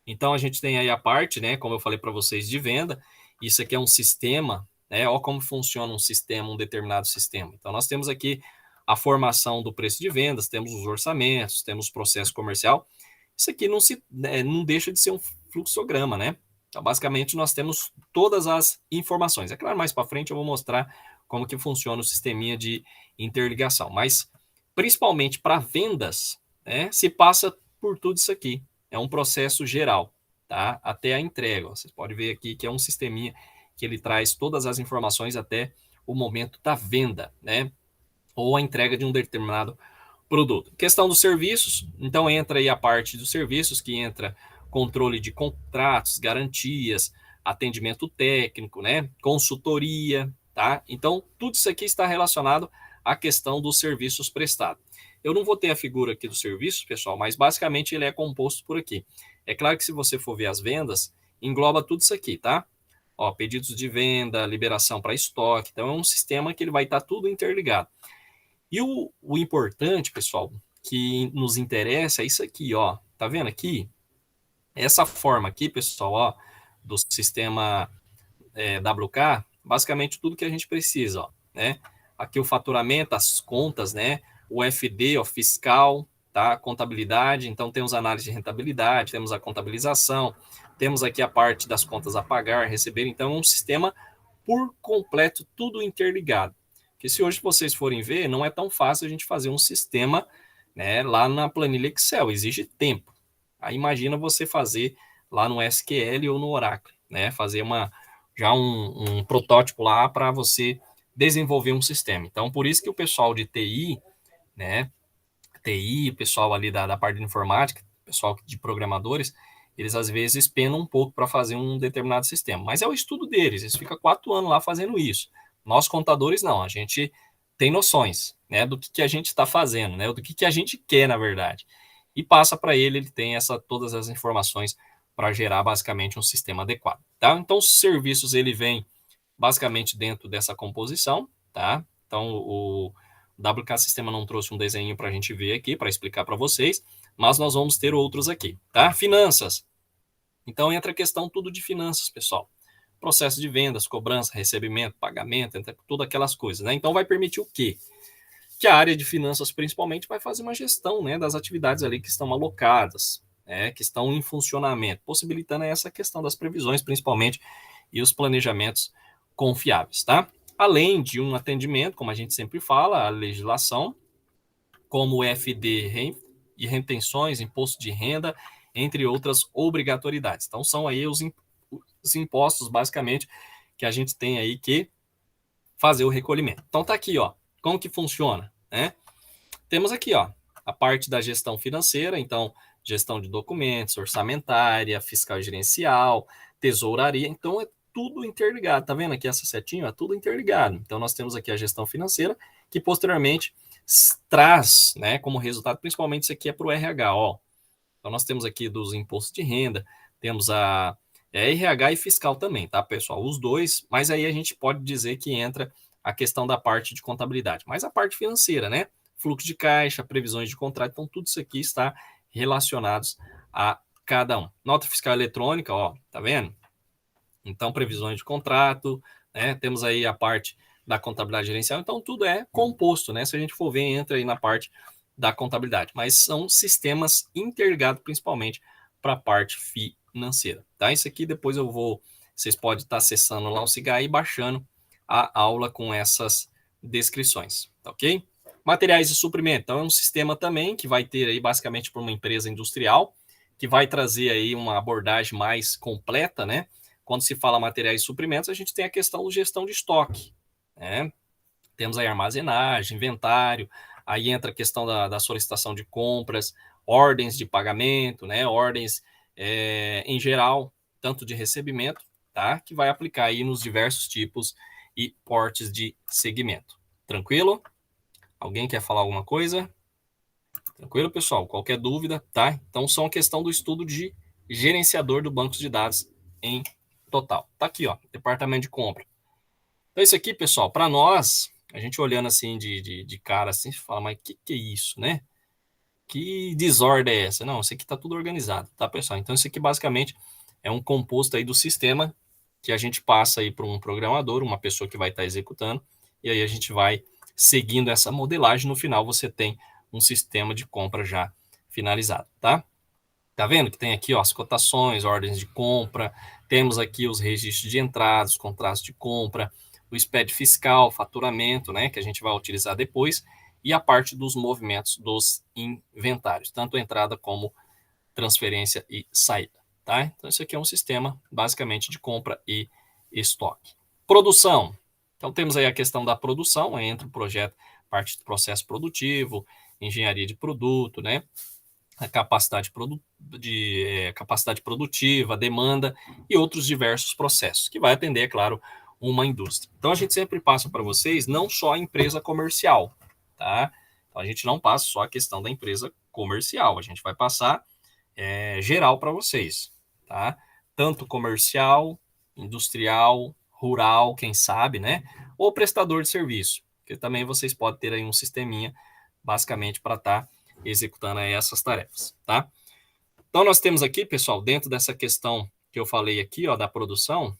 Então a gente tem aí a parte, né, como eu falei para vocês, de venda. Isso aqui é um sistema, né? Ó como funciona um sistema, um determinado sistema. Então nós temos aqui a formação do preço de vendas, temos os orçamentos, temos o processo comercial. Isso aqui não deixa de ser um fluxograma, né? Então, basicamente, nós temos todas as informações. É claro, mais para frente eu vou mostrar como que funciona o sisteminha de interligação. Mas, principalmente para vendas, né, se passa por tudo isso aqui. É um processo geral, tá? Até a entrega. Vocês podem ver aqui que é um sisteminha que ele traz todas as informações até o momento da venda, né? Ou a entrega de um determinado produto. Questão dos serviços, então entra aí a parte dos serviços, que entra controle de contratos, garantias, atendimento técnico, né? Consultoria, tá? Então, tudo isso aqui está relacionado à questão dos serviços prestados. Eu não vou ter a figura aqui dos serviços, pessoal, mas basicamente ele é composto por aqui. É claro que se você for ver as vendas, engloba tudo isso aqui, tá? Ó, pedidos de venda, liberação para estoque. Então, é um sistema que ele vai estar tudo interligado. E o importante, pessoal, que nos interessa é isso aqui, ó. Tá vendo aqui? Essa forma aqui, pessoal, ó, do sistema WK, basicamente tudo que a gente precisa, ó, né? Aqui o faturamento, as contas, né? O FD, ó, fiscal, tá? Contabilidade, então temos análise de rentabilidade, temos a contabilização, temos aqui a parte das contas a pagar, receber, então é um sistema por completo, tudo interligado. Porque se hoje vocês forem ver, não é tão fácil a gente fazer um sistema, né, lá na planilha Excel, exige tempo. Aí imagina você fazer lá no SQL ou no Oracle, né, fazer já um protótipo lá para você desenvolver um sistema. Então, por isso que o pessoal de TI, né, TI, o pessoal ali da parte de informática, pessoal de programadores, eles às vezes penam um pouco para fazer um determinado sistema. Mas é o estudo deles, eles ficam 4 anos lá fazendo isso. Nós contadores não, a gente tem noções, né, do que a gente está fazendo, né, do que a gente quer, na verdade. E passa para ele tem todas as informações para gerar basicamente um sistema adequado, tá? Então os serviços ele vem basicamente dentro dessa composição, tá? Então o WK Sistema não trouxe um desenho para a gente ver aqui, para explicar para vocês, mas nós vamos ter outros aqui, tá? Finanças. Então entra a questão tudo de finanças, pessoal. Processo de vendas, cobrança, recebimento, pagamento, entre todas aquelas coisas, né? Então vai permitir o quê? Que a área de finanças, principalmente, vai fazer uma gestão, né, das atividades ali que estão alocadas, né, que estão em funcionamento, possibilitando essa questão das previsões, principalmente, e os planejamentos confiáveis, tá? Além de um atendimento, como a gente sempre fala, a legislação, como o FD e retenções, imposto de renda, entre outras obrigatoriedades. Então, são aí os impostos, basicamente, que a gente tem aí que fazer o recolhimento. Então, tá aqui, ó, como que funciona, né? Temos aqui, ó, a parte da gestão financeira, então, gestão de documentos, orçamentária, fiscal e gerencial, tesouraria. Então, é tudo interligado. Tá vendo aqui essa setinha? É tudo interligado. Então, nós temos aqui a gestão financeira, que posteriormente traz, né, como resultado, principalmente isso aqui é para o RH, ó. Então, nós temos aqui dos impostos de renda, temos a RH e fiscal também, tá, pessoal? Os dois, mas aí a gente pode dizer que entra a questão da parte de contabilidade, mas a parte financeira, né? Fluxo de caixa, previsões de contrato, então tudo isso aqui está relacionados a cada um. Nota fiscal eletrônica, ó, tá vendo? Então, previsões de contrato, né? Temos aí a parte da contabilidade gerencial, então tudo é composto, né? Se a gente for ver, entra aí na parte da contabilidade, mas são sistemas interligados principalmente para a parte financeira, tá? Isso aqui depois vocês podem estar acessando lá o Cigar e baixando a aula com essas descrições, tá ok? Materiais de suprimento, então é um sistema também que vai ter aí basicamente para uma empresa industrial, que vai trazer aí uma abordagem mais completa, né? Quando se fala materiais e suprimentos, a gente tem a questão de gestão de estoque, né? Temos aí armazenagem, inventário, aí entra a questão da solicitação de compras, ordens de pagamento, né? Ordens em geral, tanto de recebimento, tá? Que vai aplicar aí nos diversos tipos e portes de segmento. Tranquilo? Alguém quer falar alguma coisa? Tranquilo, pessoal? Qualquer dúvida, tá? Então, são a questão do estudo de gerenciador do banco de dados em total. Tá aqui, ó, departamento de compra. Então, isso aqui, pessoal, para nós, a gente olhando assim de cara, assim, fala, mas que é isso, né? Que desordem é essa? Não, isso aqui tá tudo organizado, tá, pessoal? Então, isso aqui basicamente é um composto aí do sistema que a gente passa aí para um programador, uma pessoa que vai estar executando, e aí a gente vai seguindo essa modelagem. No final, você tem um sistema de compra já finalizado, tá? Tá vendo que tem aqui, ó, as cotações, ordens de compra, temos aqui os registros de entradas, contratos de compra, o SPED fiscal, faturamento, né, que a gente vai utilizar depois, e a parte dos movimentos dos inventários, tanto entrada como transferência e saída, tá? Então, isso aqui é um sistema, basicamente, de compra e estoque. Produção. Então, temos aí a questão da produção, aí entra o projeto, parte do processo produtivo, engenharia de produto, né? A capacidade, capacidade produtiva, demanda e outros diversos processos, que vai atender, é claro, uma indústria. Então, a gente sempre passa para vocês não só a empresa comercial, tá? Então, a gente não passa só a questão da empresa comercial, a gente vai passar geral para vocês, tá? Tanto comercial, industrial, rural, quem sabe, né? Ou prestador de serviço, que também vocês podem ter aí um sisteminha, basicamente, para estar executando aí essas tarefas, tá? Então, nós temos aqui, pessoal, dentro dessa questão que eu falei aqui, ó, da produção,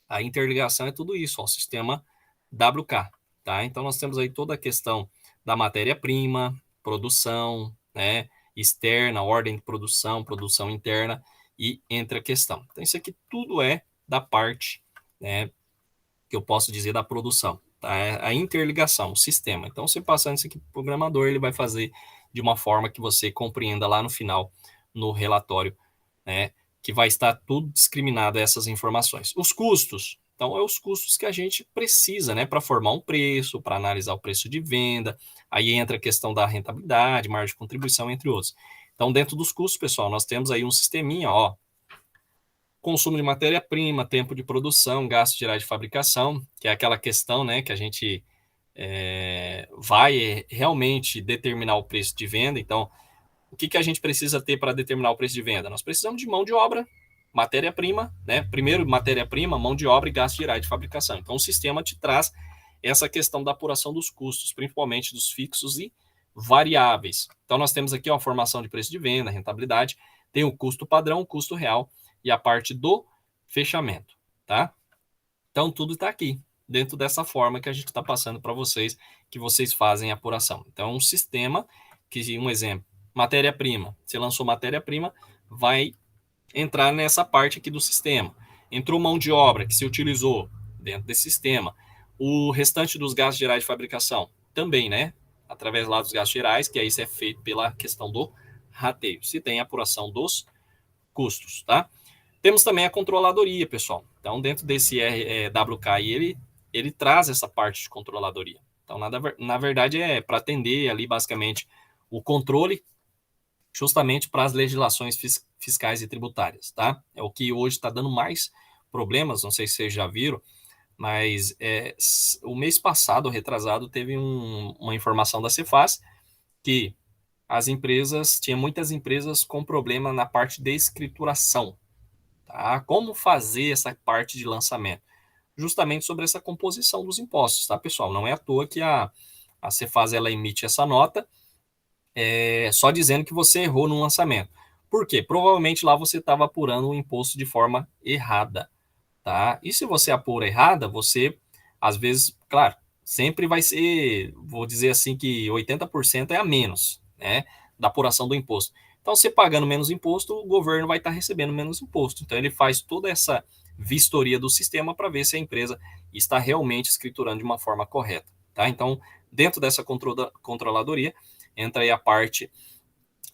a interligação é tudo isso, ó, o sistema WK, tá? Então, nós temos aí toda a questão da matéria-prima, produção, né, externa, ordem de produção, produção interna e entra a questão. Então, isso aqui tudo é da parte, né, que eu posso dizer da produção, tá? É a interligação, o sistema. Então, você passando isso aqui para o programador, ele vai fazer de uma forma que você compreenda lá no final, no relatório, né, que vai estar tudo discriminado essas informações. Os custos, então, é os custos que a gente precisa, né, para formar um preço, para analisar o preço de venda, aí entra a questão da rentabilidade, margem de contribuição, entre outros. Então, dentro dos custos, pessoal, nós temos aí um sisteminha, ó, consumo de matéria-prima, tempo de produção, gastos gerais de fabricação, que é aquela questão, né, que a gente vai realmente determinar o preço de venda. Então, o que a gente precisa ter para determinar o preço de venda? Nós precisamos de mão de obra, matéria-prima, né? Primeiro, matéria-prima, mão de obra e gastos gerais de fabricação. Então, o sistema te traz essa questão da apuração dos custos, principalmente dos fixos e variáveis. Então, nós temos aqui ó, a formação de preço de venda, rentabilidade, tem o custo padrão, o custo real e a parte do fechamento, tá? Então, tudo está aqui, dentro dessa forma que a gente está passando para vocês, que vocês fazem a apuração. Então, um sistema que, um exemplo, matéria-prima. Você lançou matéria-prima, vai entrar nessa parte aqui do sistema. Entrou mão de obra que se utilizou dentro desse sistema. O restante dos gastos gerais de fabricação também, né? Através lá dos gastos gerais, que aí isso é feito pela questão do rateio. Se tem apuração dos custos, tá? Temos também a controladoria, pessoal. Então, dentro desse WK, ele traz essa parte de controladoria. Então, na verdade, é para atender ali, basicamente, o controle justamente para as legislações fiscais e tributárias, tá? É o que hoje está dando mais problemas, não sei se vocês já viram, mas o mês passado, retrasado, teve uma informação da Cefaz que as empresas, tinha muitas empresas com problema na parte de escrituração, tá? Como fazer essa parte de lançamento? Justamente sobre essa composição dos impostos, tá, pessoal? Não é à toa que a Cefaz ela emite essa nota só dizendo que você errou no lançamento. Por quê? Provavelmente lá você estava apurando o imposto de forma errada, tá? E se você apura errada, você, às vezes, claro, sempre vai ser, vou dizer assim, que 80% é a menos, né, da apuração do imposto. Então, você pagando menos imposto, o governo vai estar recebendo menos imposto. Então, ele faz toda essa vistoria do sistema para ver se a empresa está realmente escriturando de uma forma correta, tá? Então, dentro dessa controladoria, entra aí a parte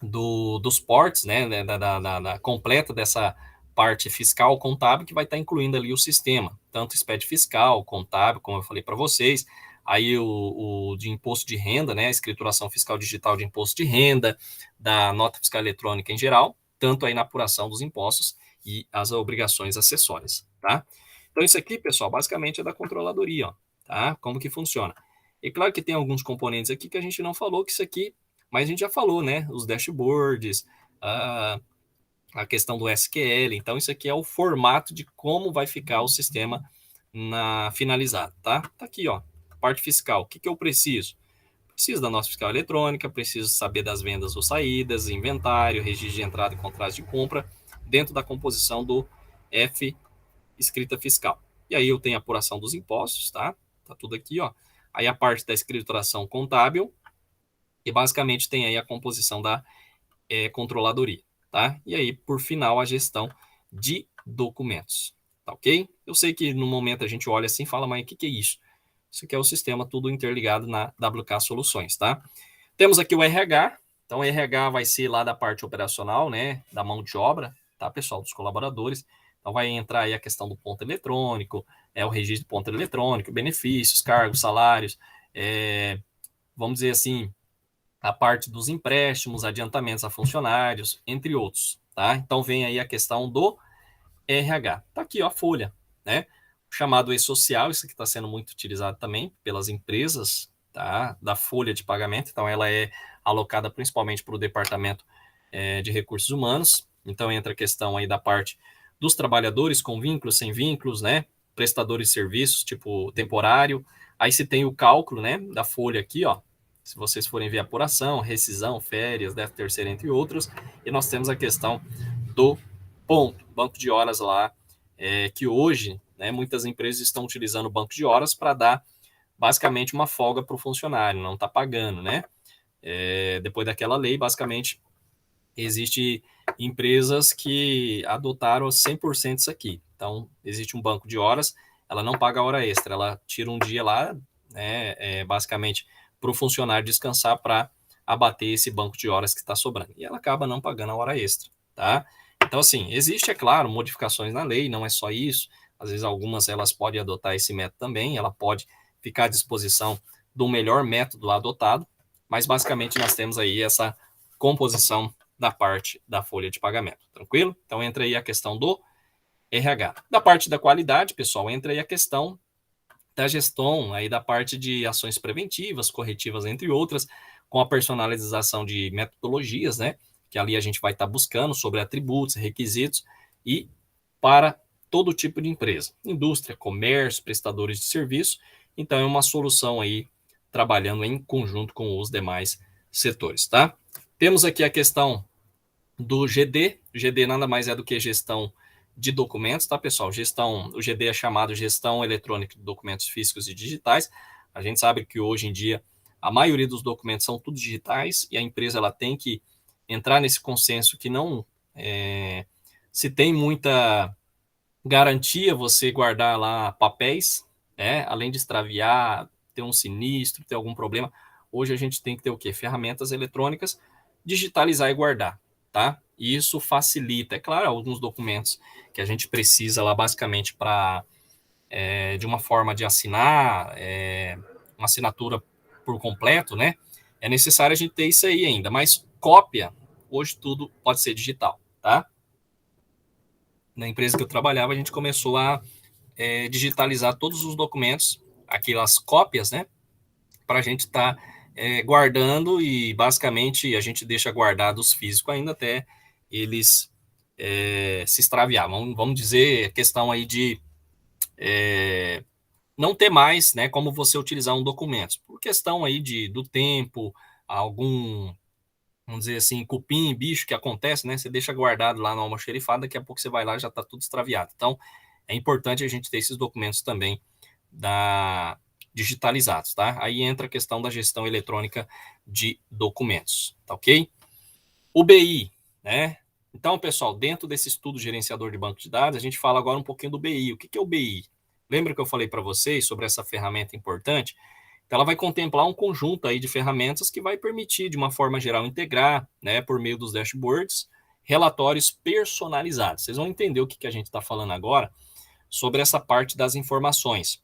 dos portes, né, da completa dessa parte fiscal contábil que vai estar incluindo ali o sistema, tanto SPED fiscal, contábil, como eu falei para vocês, aí o de imposto de renda, né, a escrituração fiscal digital de imposto de renda, da nota fiscal eletrônica em geral, tanto aí na apuração dos impostos e as obrigações acessórias, tá? Então isso aqui, pessoal, basicamente é da controladoria, ó, tá? Como que funciona? E claro que tem alguns componentes aqui que a gente não falou, que isso aqui mas a gente já falou, né? Os dashboards, a questão do SQL. Então, isso aqui é o formato de como vai ficar o sistema finalizado, tá? Tá aqui, ó. Parte fiscal. O que, que eu preciso? Preciso da nota fiscal eletrônica, preciso saber das vendas ou saídas, inventário, registro de entrada e contrato de compra, dentro da composição do F escrita fiscal. E aí eu tenho a apuração dos impostos, tá? Tá tudo aqui, ó. Aí a parte da escrituração contábil, e basicamente tem aí a composição da controladoria, tá? E aí, por final, a gestão de documentos, tá ok? Eu sei que no momento a gente olha assim e fala, mas o que é isso? Isso aqui é o sistema tudo interligado na WK Soluções, tá? Temos aqui o RH, então o RH vai ser lá da parte operacional, né, da mão de obra, tá, pessoal, dos colaboradores. Então vai entrar aí a questão do ponto eletrônico, o registro do ponto eletrônico, benefícios, cargos, salários, vamos dizer assim, a parte dos empréstimos, adiantamentos a funcionários, entre outros, tá? Então vem aí a questão do RH. Tá aqui, ó, a folha, né? O chamado e-social, isso que está sendo muito utilizado também pelas empresas, tá? Da folha de pagamento. Então ela é alocada principalmente para o departamento de recursos humanos. Então entra a questão aí da parte dos trabalhadores com vínculos, sem vínculos, né? Prestadores de serviços, tipo temporário. Aí se tem o cálculo, né? Da folha aqui, ó. Se vocês forem ver apuração, rescisão, férias, 13º, entre outros. E nós temos a questão do ponto, banco de horas lá, que hoje, né, muitas empresas estão utilizando o banco de horas para dar basicamente uma folga para o funcionário, não está pagando, né? Depois daquela lei, basicamente, existe empresas que adotaram 100% isso aqui. Então, existe um banco de horas, ela não paga hora extra, ela tira um dia lá, né, basicamente, para o funcionário descansar para abater esse banco de horas que está sobrando. E ela acaba não pagando a hora extra, tá? Então, assim, existe, é claro, modificações na lei, não é só isso. Às vezes, algumas elas podem adotar esse método também, ela pode ficar à disposição do melhor método adotado, mas basicamente nós temos aí essa composição da parte da folha de pagamento, tranquilo? Então entra aí a questão do RH. Da parte da qualidade, pessoal, entra aí a questão da gestão, aí da parte de ações preventivas, corretivas, entre outras, com a personalização de metodologias, né? Que ali a gente vai estar buscando sobre atributos, requisitos e para todo tipo de empresa, indústria, comércio, prestadores de serviço. Então é uma solução aí trabalhando em conjunto com os demais setores, tá? Temos aqui a questão do GD. O GD nada mais é do que gestão de documentos, tá, pessoal? O GD é chamado Gestão Eletrônica de Documentos Físicos e Digitais. A gente sabe que hoje em dia a maioria dos documentos são tudo digitais e a empresa ela tem que entrar nesse consenso que não se tem muita garantia você guardar lá papéis, né? Além de extraviar, ter um sinistro, ter algum problema. Hoje a gente tem que ter o quê? Ferramentas eletrônicas, digitalizar e guardar, tá? E isso facilita, é claro, alguns documentos que a gente precisa lá basicamente para de uma forma de assinar, uma assinatura por completo, né? É necessário a gente ter isso aí ainda, mas cópia, hoje tudo pode ser digital, tá? Na empresa que eu trabalhava, a gente começou a digitalizar todos os documentos, aquelas cópias, né? Para a gente estar guardando, e basicamente a gente deixa guardados físicos ainda até eles se extraviar. Vamos dizer, questão aí de não ter mais, né, como você utilizar um documento, por questão aí do tempo, algum, vamos dizer assim, cupim, bicho que acontece, né, você deixa guardado lá no almoxerifado, daqui a pouco você vai lá e já está tudo extraviado. Então, é importante a gente ter esses documentos também digitalizados, tá? Aí entra a questão da gestão eletrônica de documentos, tá ok? O BI, né? Então, pessoal, dentro desse estudo gerenciador de banco de dados, a gente fala agora um pouquinho do BI. O que é o BI? Lembra que eu falei para vocês sobre essa ferramenta importante? Então, ela vai contemplar um conjunto aí de ferramentas que vai permitir, de uma forma geral, integrar, né, por meio dos dashboards, relatórios personalizados. Vocês vão entender o que a gente está falando agora sobre essa parte das informações,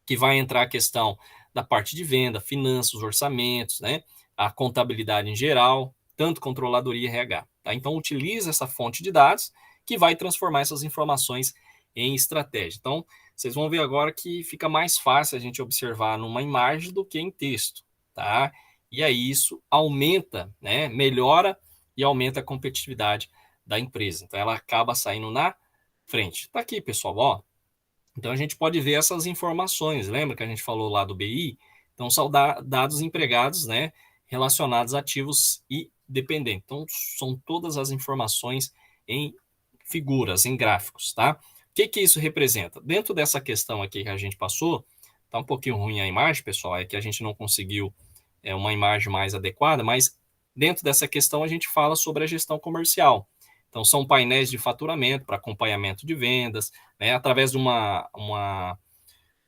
que vai entrar a questão da parte de venda, finanças, orçamentos, né, a contabilidade em geral, tanto controladoria e RH. Tá? Então, utiliza essa fonte de dados que vai transformar essas informações em estratégia. Então, vocês vão ver agora que fica mais fácil a gente observar numa imagem do que em texto, tá? E aí isso aumenta, né, melhora e aumenta a competitividade da empresa. Então, ela acaba saindo na frente. Tá aqui, pessoal, ó. Então, a gente pode ver essas informações. Lembra que a gente falou lá do BI? Então, são dados empregados, né, relacionados a ativos e dependentes. Então, são todas as informações em figuras, em gráficos, tá? O que isso representa? Dentro dessa questão aqui que a gente passou, tá um pouquinho ruim a imagem, pessoal, é que a gente não conseguiu uma imagem mais adequada, mas dentro dessa questão a gente fala sobre a gestão comercial. Então, são painéis de faturamento para acompanhamento de vendas, né? Através de um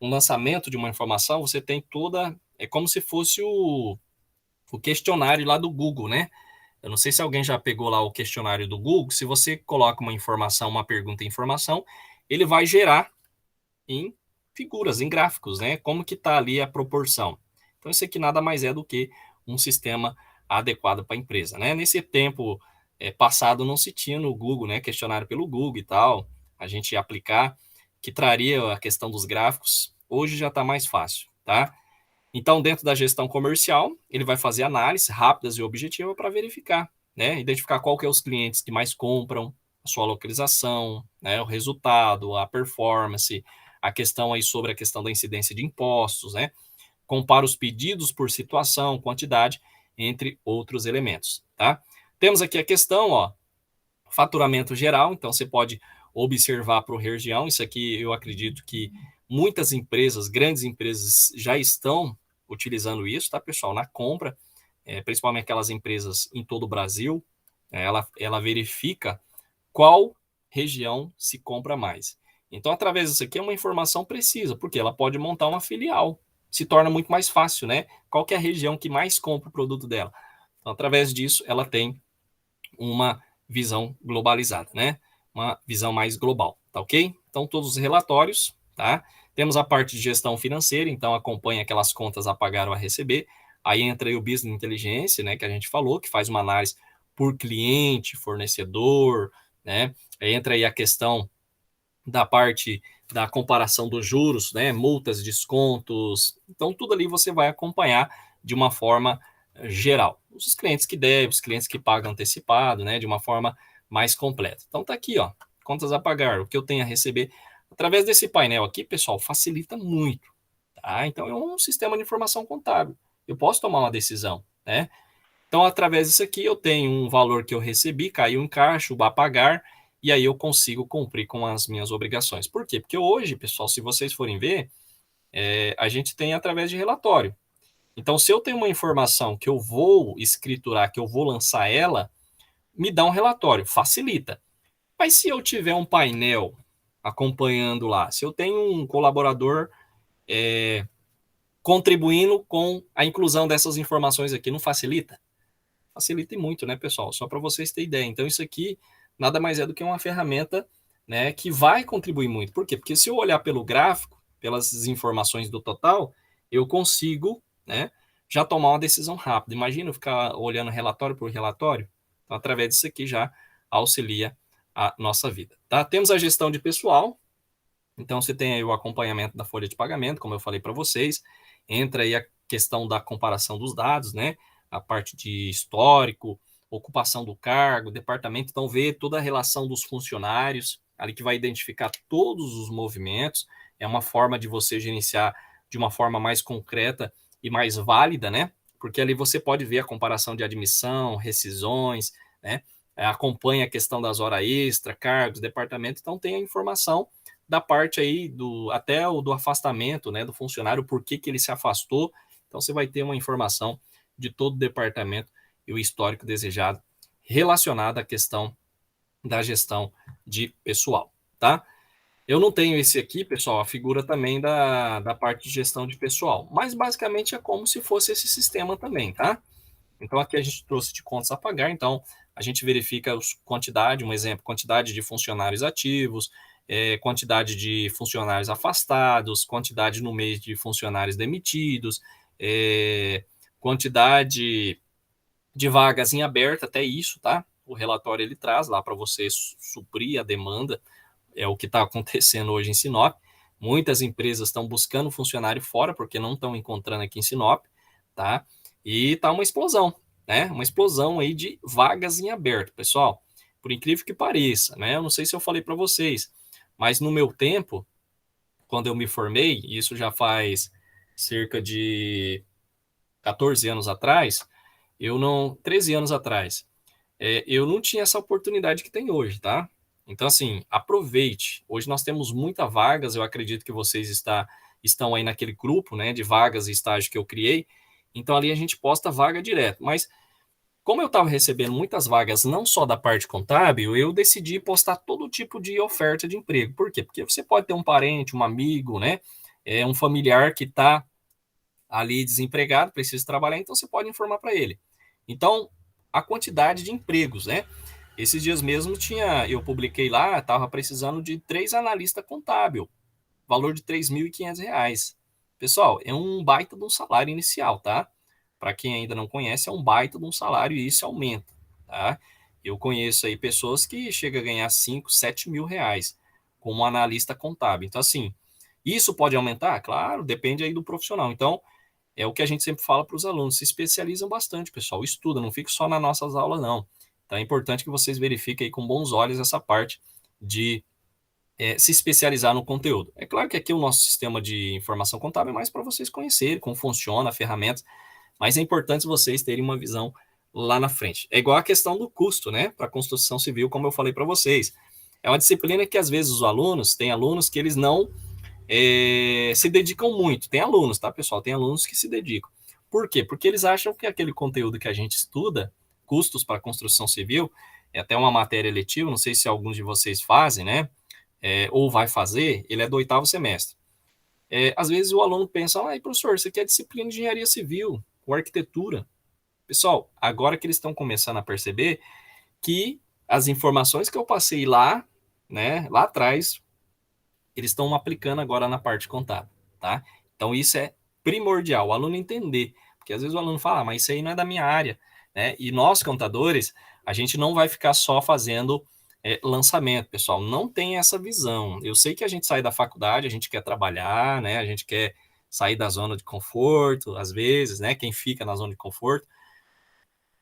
lançamento de uma informação, você tem toda. É como se fosse o questionário lá do Google, né? Eu não sei se alguém já pegou lá o questionário do Google. Se você coloca uma informação, uma pergunta em informação, ele vai gerar em figuras, em gráficos, né? Como que está ali a proporção. Então, isso aqui nada mais é do que um sistema adequado para a empresa, né? Nesse tempo passado não se tinha no Google, né? Questionário pelo Google e tal, a gente ia aplicar, que traria a questão dos gráficos. Hoje já está mais fácil, tá? Então, dentro da gestão comercial, ele vai fazer análises rápidas e objetivas para verificar, né? Identificar qual que é os clientes que mais compram, a sua localização, né? O resultado, a performance, a questão aí sobre a questão da incidência de impostos, né? Compara os pedidos por situação, quantidade, entre outros elementos, tá? Temos aqui a questão, ó, faturamento geral. Então, você pode observar para o região. Isso aqui eu acredito que muitas empresas, grandes empresas, já estão utilizando isso, tá, pessoal? Na compra, principalmente aquelas empresas em todo o Brasil, ela verifica qual região se compra mais. Então, através disso aqui é uma informação precisa, porque ela pode montar uma filial. Se torna muito mais fácil, né? Qual que é a região que mais compra o produto dela? Então, através disso, ela tem uma visão globalizada, né? Uma visão mais global, tá ok? Então, todos os relatórios, tá? Temos a parte de gestão financeira, então acompanha aquelas contas a pagar ou a receber. Aí entra aí o Business Intelligence, né, que a gente falou, que faz uma análise por cliente, fornecedor, né? Aí entra aí a questão da parte da comparação dos juros, né, multas, descontos. Então, tudo ali você vai acompanhar de uma forma geral. Os clientes que devem, os clientes que pagam antecipado, né, de uma forma mais completa. Então, tá aqui, ó, contas a pagar, o que eu tenho a receber. Através desse painel aqui, pessoal, facilita muito, tá? Então, é um sistema de informação contábil. Eu posso tomar uma decisão, né? Então, através disso aqui, eu tenho um valor que eu recebi, caiu em caixa, o a pagar, e aí eu consigo cumprir com as minhas obrigações. Por quê? Porque hoje, pessoal, se vocês forem ver, a gente tem através de relatório. Então, se eu tenho uma informação que eu vou escriturar, que eu vou lançar ela, me dá um relatório, facilita. Mas se eu tiver um painel acompanhando lá, se eu tenho um colaborador contribuindo com a inclusão dessas informações aqui, não facilita? Facilita muito, né, pessoal? Só para vocês terem ideia. Então, isso aqui nada mais é do que uma ferramenta, né, que vai contribuir muito. Por quê? Porque se eu olhar pelo gráfico, pelas informações do total, eu consigo, né, já tomar uma decisão rápida. Imagina eu ficar olhando relatório por relatório. Então, através disso aqui já auxilia a nossa vida, tá? Temos a gestão de pessoal. Então, você tem aí o acompanhamento da folha de pagamento, como eu falei para vocês. Entra aí a questão da comparação dos dados, né? A parte de histórico, ocupação do cargo, departamento. Então, vê toda a relação dos funcionários, ali que vai identificar todos os movimentos. É uma forma de você gerenciar de uma forma mais concreta e mais válida, né? Porque ali você pode ver a comparação de admissão, rescisões, né? Acompanha a questão das horas extra, cargos, departamento. Então, tem a informação da parte aí do até o do afastamento, né, do funcionário, por que ele se afastou. Então você vai ter uma informação de todo o departamento e o histórico desejado relacionado à questão da gestão de pessoal, tá? Eu não tenho esse aqui, pessoal, a figura também da parte de gestão de pessoal, mas basicamente é como se fosse esse sistema também, tá? Então aqui a gente trouxe de contas a pagar, então a gente verifica a quantidade, um exemplo, quantidade de funcionários ativos, quantidade de funcionários afastados, quantidade no mês de funcionários demitidos, quantidade de vagas em aberto, até isso, tá? O relatório ele traz lá para você suprir a demanda, é o que está acontecendo hoje em Sinop. Muitas empresas estão buscando funcionário fora porque não estão encontrando aqui em Sinop, tá? E tá uma explosão, né? Uma explosão aí de vagas em aberto, pessoal. Por incrível que pareça, né? Eu não sei se eu falei para vocês, mas no meu tempo, quando eu me formei, isso já faz cerca de 14 anos atrás, eu não, 13 anos atrás, eu não tinha essa oportunidade que tem hoje, tá? Então, assim, aproveite. Hoje nós temos muitas vagas, eu acredito que vocês estão aí naquele grupo, né, de vagas e estágio que eu criei. Então, ali a gente posta vaga direto. Mas, como eu estava recebendo muitas vagas, não só da parte contábil, eu decidi postar todo tipo de oferta de emprego. Por quê? Porque você pode ter um parente, um amigo, né, um familiar que está ali desempregado, precisa trabalhar, então você pode informar para ele. Então, a quantidade de empregos, né? Esses dias mesmo eu publiquei lá, estava precisando de 3 analistas contábil, valor de R$ 3.500. Pessoal, é um baita de um salário inicial, tá? Para quem ainda não conhece, é um baita de um salário e isso aumenta, tá? Eu conheço aí pessoas que chegam a ganhar 5, 7 mil reais como analista contábil. Então, assim, isso pode aumentar? Claro, depende aí do profissional. Então, é o que a gente sempre fala para os alunos, se especializam bastante, pessoal, estuda, não fique só nas nossas aulas, não. Então é importante que vocês verifiquem aí com bons olhos essa parte de se especializar no conteúdo. É claro que aqui o nosso sistema de informação contábil é mais para vocês conhecerem como funciona a ferramenta, mas é importante vocês terem uma visão lá na frente. É igual a questão do custo, né, para a construção civil, como eu falei para vocês. É uma disciplina que às vezes tem alunos que eles não se dedicam muito. Tem alunos, tá, pessoal? Tem alunos que se dedicam. Por quê? Porque eles acham que aquele conteúdo que a gente estuda, custos para construção civil, é até uma matéria letiva, não sei se alguns de vocês fazem, né? Ou vai fazer, ele é do 8º semestre. Às vezes o aluno pensa, professor, isso aqui é disciplina de engenharia civil, ou arquitetura. Pessoal, agora que eles estão começando a perceber que as informações que eu passei lá, né, lá atrás, eles estão aplicando agora na parte contábil, tá? Então isso é primordial, o aluno entender, porque às vezes o aluno fala, mas isso aí não é da minha área, né? E nós, contadores, a gente não vai ficar só fazendo lançamento, pessoal, não tem essa visão. Eu sei que a gente sai da faculdade, a gente quer trabalhar, né? A gente quer sair da zona de conforto, às vezes, né? Quem fica na zona de conforto,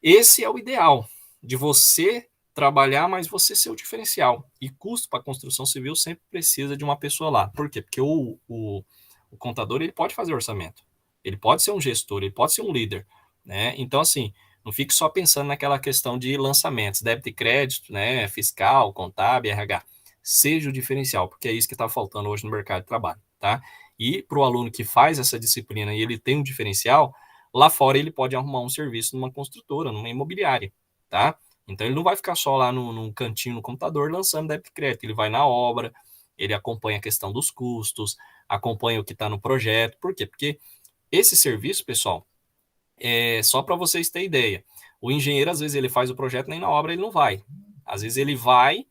esse é o ideal, de você trabalhar, mas você ser o diferencial. E custo para construção civil sempre precisa de uma pessoa lá. Por quê? Porque o contador ele pode fazer orçamento, ele pode ser um gestor, ele pode ser um líder, né? Então, assim, não fique só pensando naquela questão de lançamentos, débito e crédito, né? Fiscal, contábil, RH. Seja o diferencial, porque é isso que está faltando hoje no mercado de trabalho, tá? E para o aluno que faz essa disciplina e ele tem um diferencial, lá fora ele pode arrumar um serviço numa construtora, numa imobiliária, tá? Então ele não vai ficar só lá num cantinho no computador lançando débito e crédito, ele vai na obra, ele acompanha a questão dos custos, acompanha o que está no projeto. Por quê? Porque esse serviço, pessoal, só para vocês terem ideia, o engenheiro às vezes ele faz o projeto, nem na obra ele não vai. Às vezes ele vai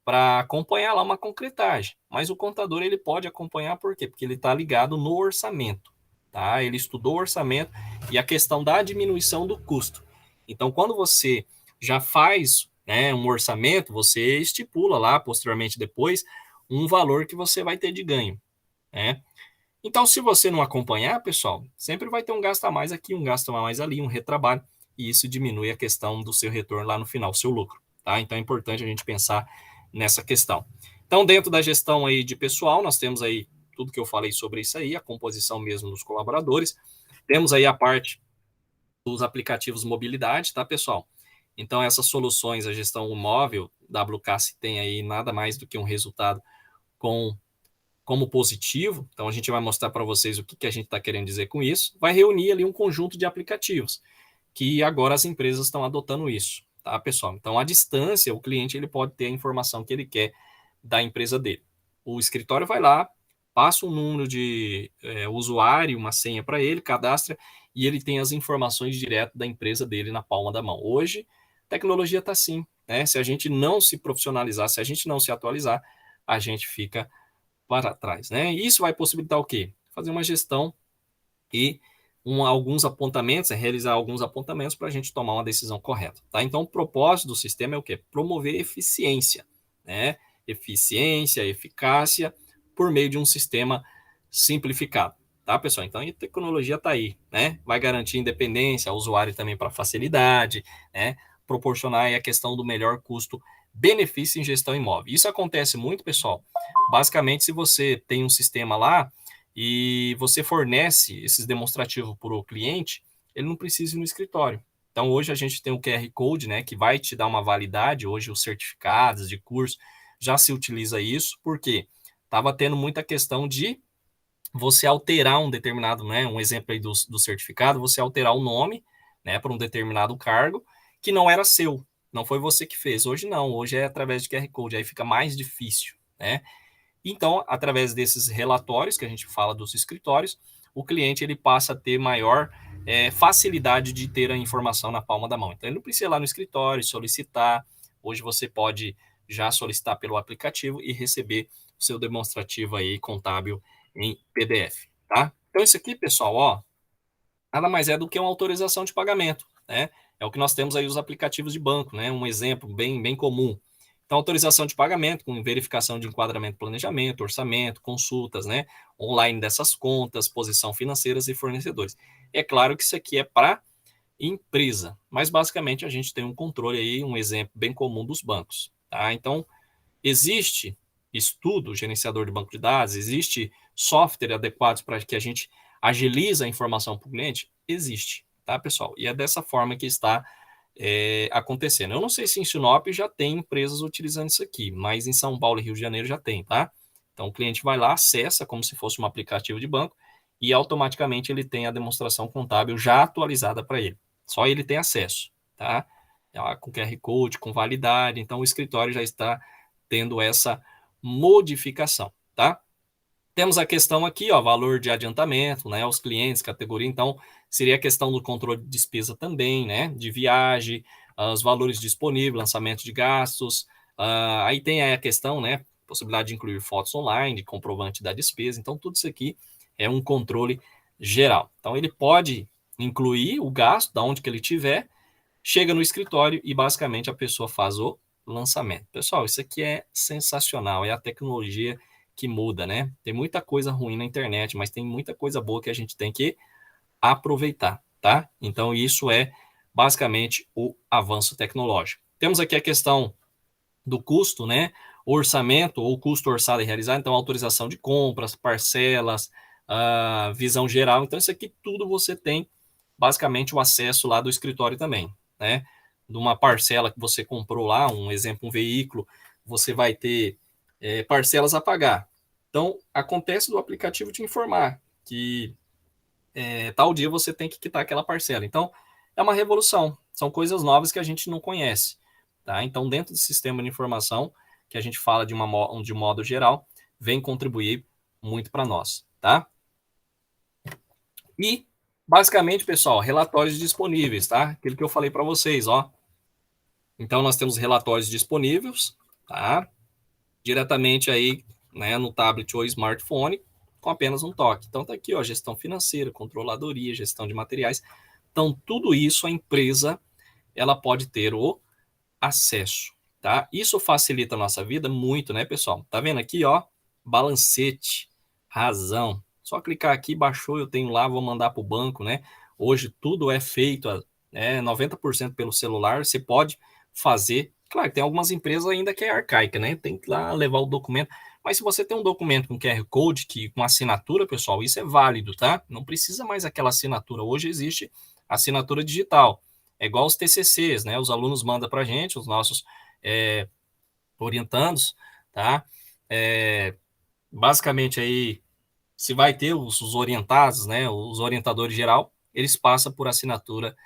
para acompanhar lá uma concretagem, mas o contador ele pode acompanhar por quê? Porque ele está ligado no orçamento, tá? Ele estudou o orçamento e a questão da diminuição do custo. Então, quando você já faz, né, um orçamento, você estipula lá, posteriormente depois, um valor que você vai ter de ganho, né? Então, se você não acompanhar, pessoal, sempre vai ter um gasto a mais aqui, um gasto a mais ali, um retrabalho, e isso diminui a questão do seu retorno lá no final, seu lucro, tá? Então, é importante a gente pensar nessa questão. Então, dentro da gestão aí de pessoal, nós temos aí tudo que eu falei sobre isso aí, a composição mesmo dos colaboradores. Temos aí a parte dos aplicativos mobilidade, tá, pessoal? Então, essas soluções, a gestão móvel, WCAS tem aí nada mais do que um resultado com como positivo. Então, a gente vai mostrar para vocês o que a gente está querendo dizer com isso. Vai reunir ali um conjunto de aplicativos, que agora as empresas estão adotando isso, tá, pessoal? Então, à distância, o cliente ele pode ter a informação que ele quer da empresa dele. O escritório vai lá, passa um número de usuário, uma senha para ele, cadastra, e ele tem as informações direto da empresa dele na palma da mão. Hoje, a tecnologia está assim, né? Se a gente não se profissionalizar, se a gente não se atualizar, a gente fica para trás, né? E isso vai possibilitar o quê? Fazer uma gestão e alguns apontamentos, realizar alguns apontamentos para a gente tomar uma decisão correta, tá? Então, o propósito do sistema é o quê? Promover eficiência, né? Eficiência, eficácia, por meio de um sistema simplificado, tá, pessoal? Então, a tecnologia está aí, né? Vai garantir independência ao usuário também para facilidade, né? Proporcionar aí a questão do melhor custo-benefício em gestão imóvel. Isso acontece muito, pessoal. Basicamente, se você tem um sistema lá e você fornece esses demonstrativos para o cliente, ele não precisa ir no escritório. Então, hoje a gente tem o QR Code, né, que vai te dar uma validade. Hoje, os certificados de curso já se utiliza isso, porque estava tendo muita questão de você alterar um determinado, né, um exemplo aí do certificado, você alterar o nome, né, para um determinado cargo que não era seu, não foi você que fez. Hoje não, hoje é através de QR Code, aí fica mais difícil, né? Então, através desses relatórios que a gente fala dos escritórios, o cliente ele passa a ter maior facilidade de ter a informação na palma da mão. Então, ele não precisa ir lá no escritório, solicitar. Hoje você pode já solicitar pelo aplicativo e receber o seu demonstrativo aí contábil em PDF, tá? Então, isso aqui, pessoal, ó, nada mais é do que uma autorização de pagamento, né? É o que nós temos aí os aplicativos de banco, né? Um exemplo bem comum. Então, autorização de pagamento com verificação de enquadramento, planejamento, orçamento, consultas, né? Online dessas contas, posição financeiras e fornecedores. É claro que isso aqui é para empresa, mas basicamente a gente tem um controle aí, um exemplo bem comum dos bancos, tá? Então, existe estudo, gerenciador de banco de dados, existe software adequados para que a gente agilize a informação para o cliente? Existe, tá, pessoal? E é dessa forma que está acontecendo. Eu não sei se em Sinop já tem empresas utilizando isso aqui, mas em São Paulo e Rio de Janeiro já tem, tá? Então o cliente vai lá, acessa como se fosse um aplicativo de banco e automaticamente ele tem a demonstração contábil já atualizada para ele. Só ele tem acesso, tá? Com QR Code, com validade, então o escritório já está tendo essa modificação, tá? Temos a questão aqui, ó, valor de adiantamento, né? Os clientes, categoria, então seria a questão do controle de despesa também, né? De viagem, os valores disponíveis, lançamento de gastos. Aí tem a questão, né? Possibilidade de incluir fotos online, comprovante da despesa. Então, tudo isso aqui é um controle geral. Então, ele pode incluir o gasto, da onde que ele tiver, chega no escritório e basicamente a pessoa faz o lançamento. Pessoal, isso aqui é sensacional, é a tecnologia que muda, né? Tem muita coisa ruim na internet, mas tem muita coisa boa que a gente tem que aproveitar, tá? Então, isso é basicamente o avanço tecnológico. Temos aqui a questão do custo, né? Orçamento ou custo orçado e realizado, então autorização de compras, parcelas, visão geral. Então, isso aqui tudo você tem basicamente o acesso lá do escritório também, né? De uma parcela que você comprou lá, um exemplo, um veículo, você vai ter parcelas a pagar. Então, acontece do aplicativo te informar que tal dia você tem que quitar aquela parcela. Então, é uma revolução. São coisas novas que a gente não conhece. Tá? Então, dentro do sistema de informação, que a gente fala de modo geral, vem contribuir muito para nós. Tá? E, basicamente, pessoal, relatórios disponíveis. Tá? Aquilo que eu falei para vocês. Ó. Então, nós temos relatórios disponíveis, tá? Diretamente aí, né, no tablet ou smartphone, com apenas um toque. Então, tá aqui, ó, gestão financeira, controladoria, gestão de materiais. Então, tudo isso a empresa ela pode ter o acesso, tá? Isso facilita a nossa vida muito, né, pessoal? Tá vendo aqui, ó, balancete, razão. Só clicar aqui, baixou, eu tenho lá, vou mandar para o banco, né? Hoje tudo é feito, 90% pelo celular, você pode fazer. Claro, tem algumas empresas ainda que é arcaica, né? Tem que lá levar o documento. Mas se você tem um documento com QR Code, com assinatura, pessoal, isso é válido, tá? Não precisa mais aquela assinatura. Hoje existe assinatura digital. É igual os TCCs, né? Os alunos mandam para a gente, os nossos orientandos, tá? Basicamente aí, se vai ter os orientados, né? Os orientadores geral, eles passam por assinatura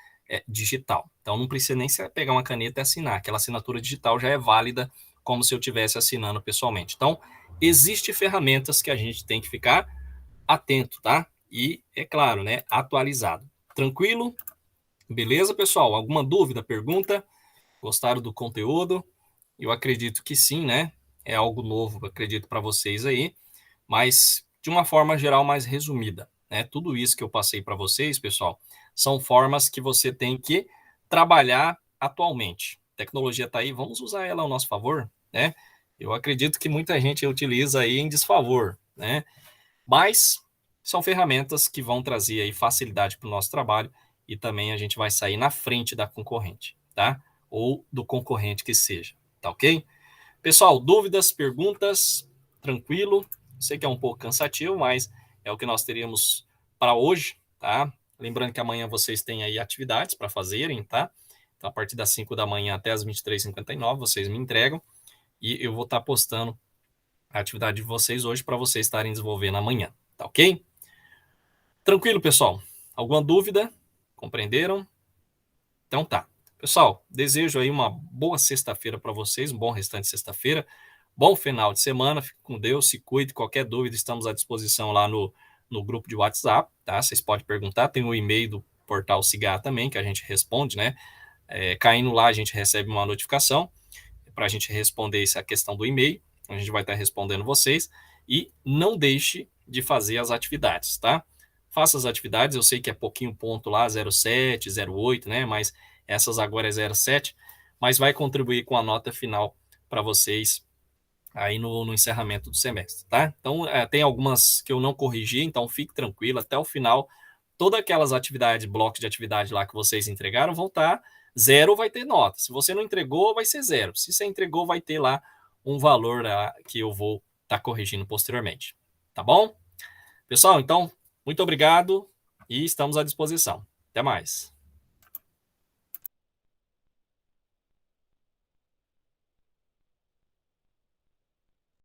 digital. Então não precisa nem pegar uma caneta e assinar. Aquela assinatura digital já é válida como se eu estivesse assinando pessoalmente. Então, existem ferramentas que a gente tem que ficar atento, tá? E, é claro, né? Atualizado. Tranquilo? Beleza, pessoal? Alguma dúvida, pergunta? Gostaram do conteúdo? Eu acredito que sim, né? É algo novo, acredito, para vocês aí, mas de uma forma geral mais resumida, né? Tudo isso que eu passei para vocês, pessoal, são formas que você tem que trabalhar atualmente. A tecnologia está aí, vamos usar ela ao nosso favor, né? Eu acredito que muita gente utiliza aí em desfavor, né? Mas são ferramentas que vão trazer aí facilidade para o nosso trabalho e também a gente vai sair na frente da concorrente, tá? Ou do concorrente que seja, tá ok? Pessoal, dúvidas, perguntas, tranquilo. Sei que é um pouco cansativo, mas é o que nós teríamos para hoje, tá? Lembrando que amanhã vocês têm aí atividades para fazerem, tá? Então, a partir das 5 da manhã até as 23h59, vocês me entregam e eu vou estar postando a atividade de vocês hoje para vocês estarem desenvolvendo amanhã, tá ok? Tranquilo, pessoal? Alguma dúvida? Compreenderam? Então tá. Pessoal, desejo aí uma boa sexta-feira para vocês, um bom restante de sexta-feira, bom final de semana, fique com Deus, se cuide, qualquer dúvida estamos à disposição lá no grupo de WhatsApp, tá? Vocês podem perguntar, tem o e-mail do portal Cigar também, que a gente responde, né? Caindo lá, a gente recebe uma notificação para a gente responder essa questão do e-mail, a gente vai estar respondendo vocês, e não deixe de fazer as atividades, tá? Faça as atividades, eu sei que é pouquinho ponto lá, 0,7, 0,8, né? Mas essas agora é 0,7, mas vai contribuir com a nota final para vocês aí no encerramento do semestre, tá? Então, tem algumas que eu não corrigi, então fique tranquilo, até o final, todas aquelas atividades, blocos de atividade lá que vocês entregaram vão estar zero, vai ter nota. Se você não entregou, vai ser zero. Se você entregou, vai ter lá um valor que eu vou estar corrigindo posteriormente, tá bom? Pessoal, então, muito obrigado e estamos à disposição. Até mais.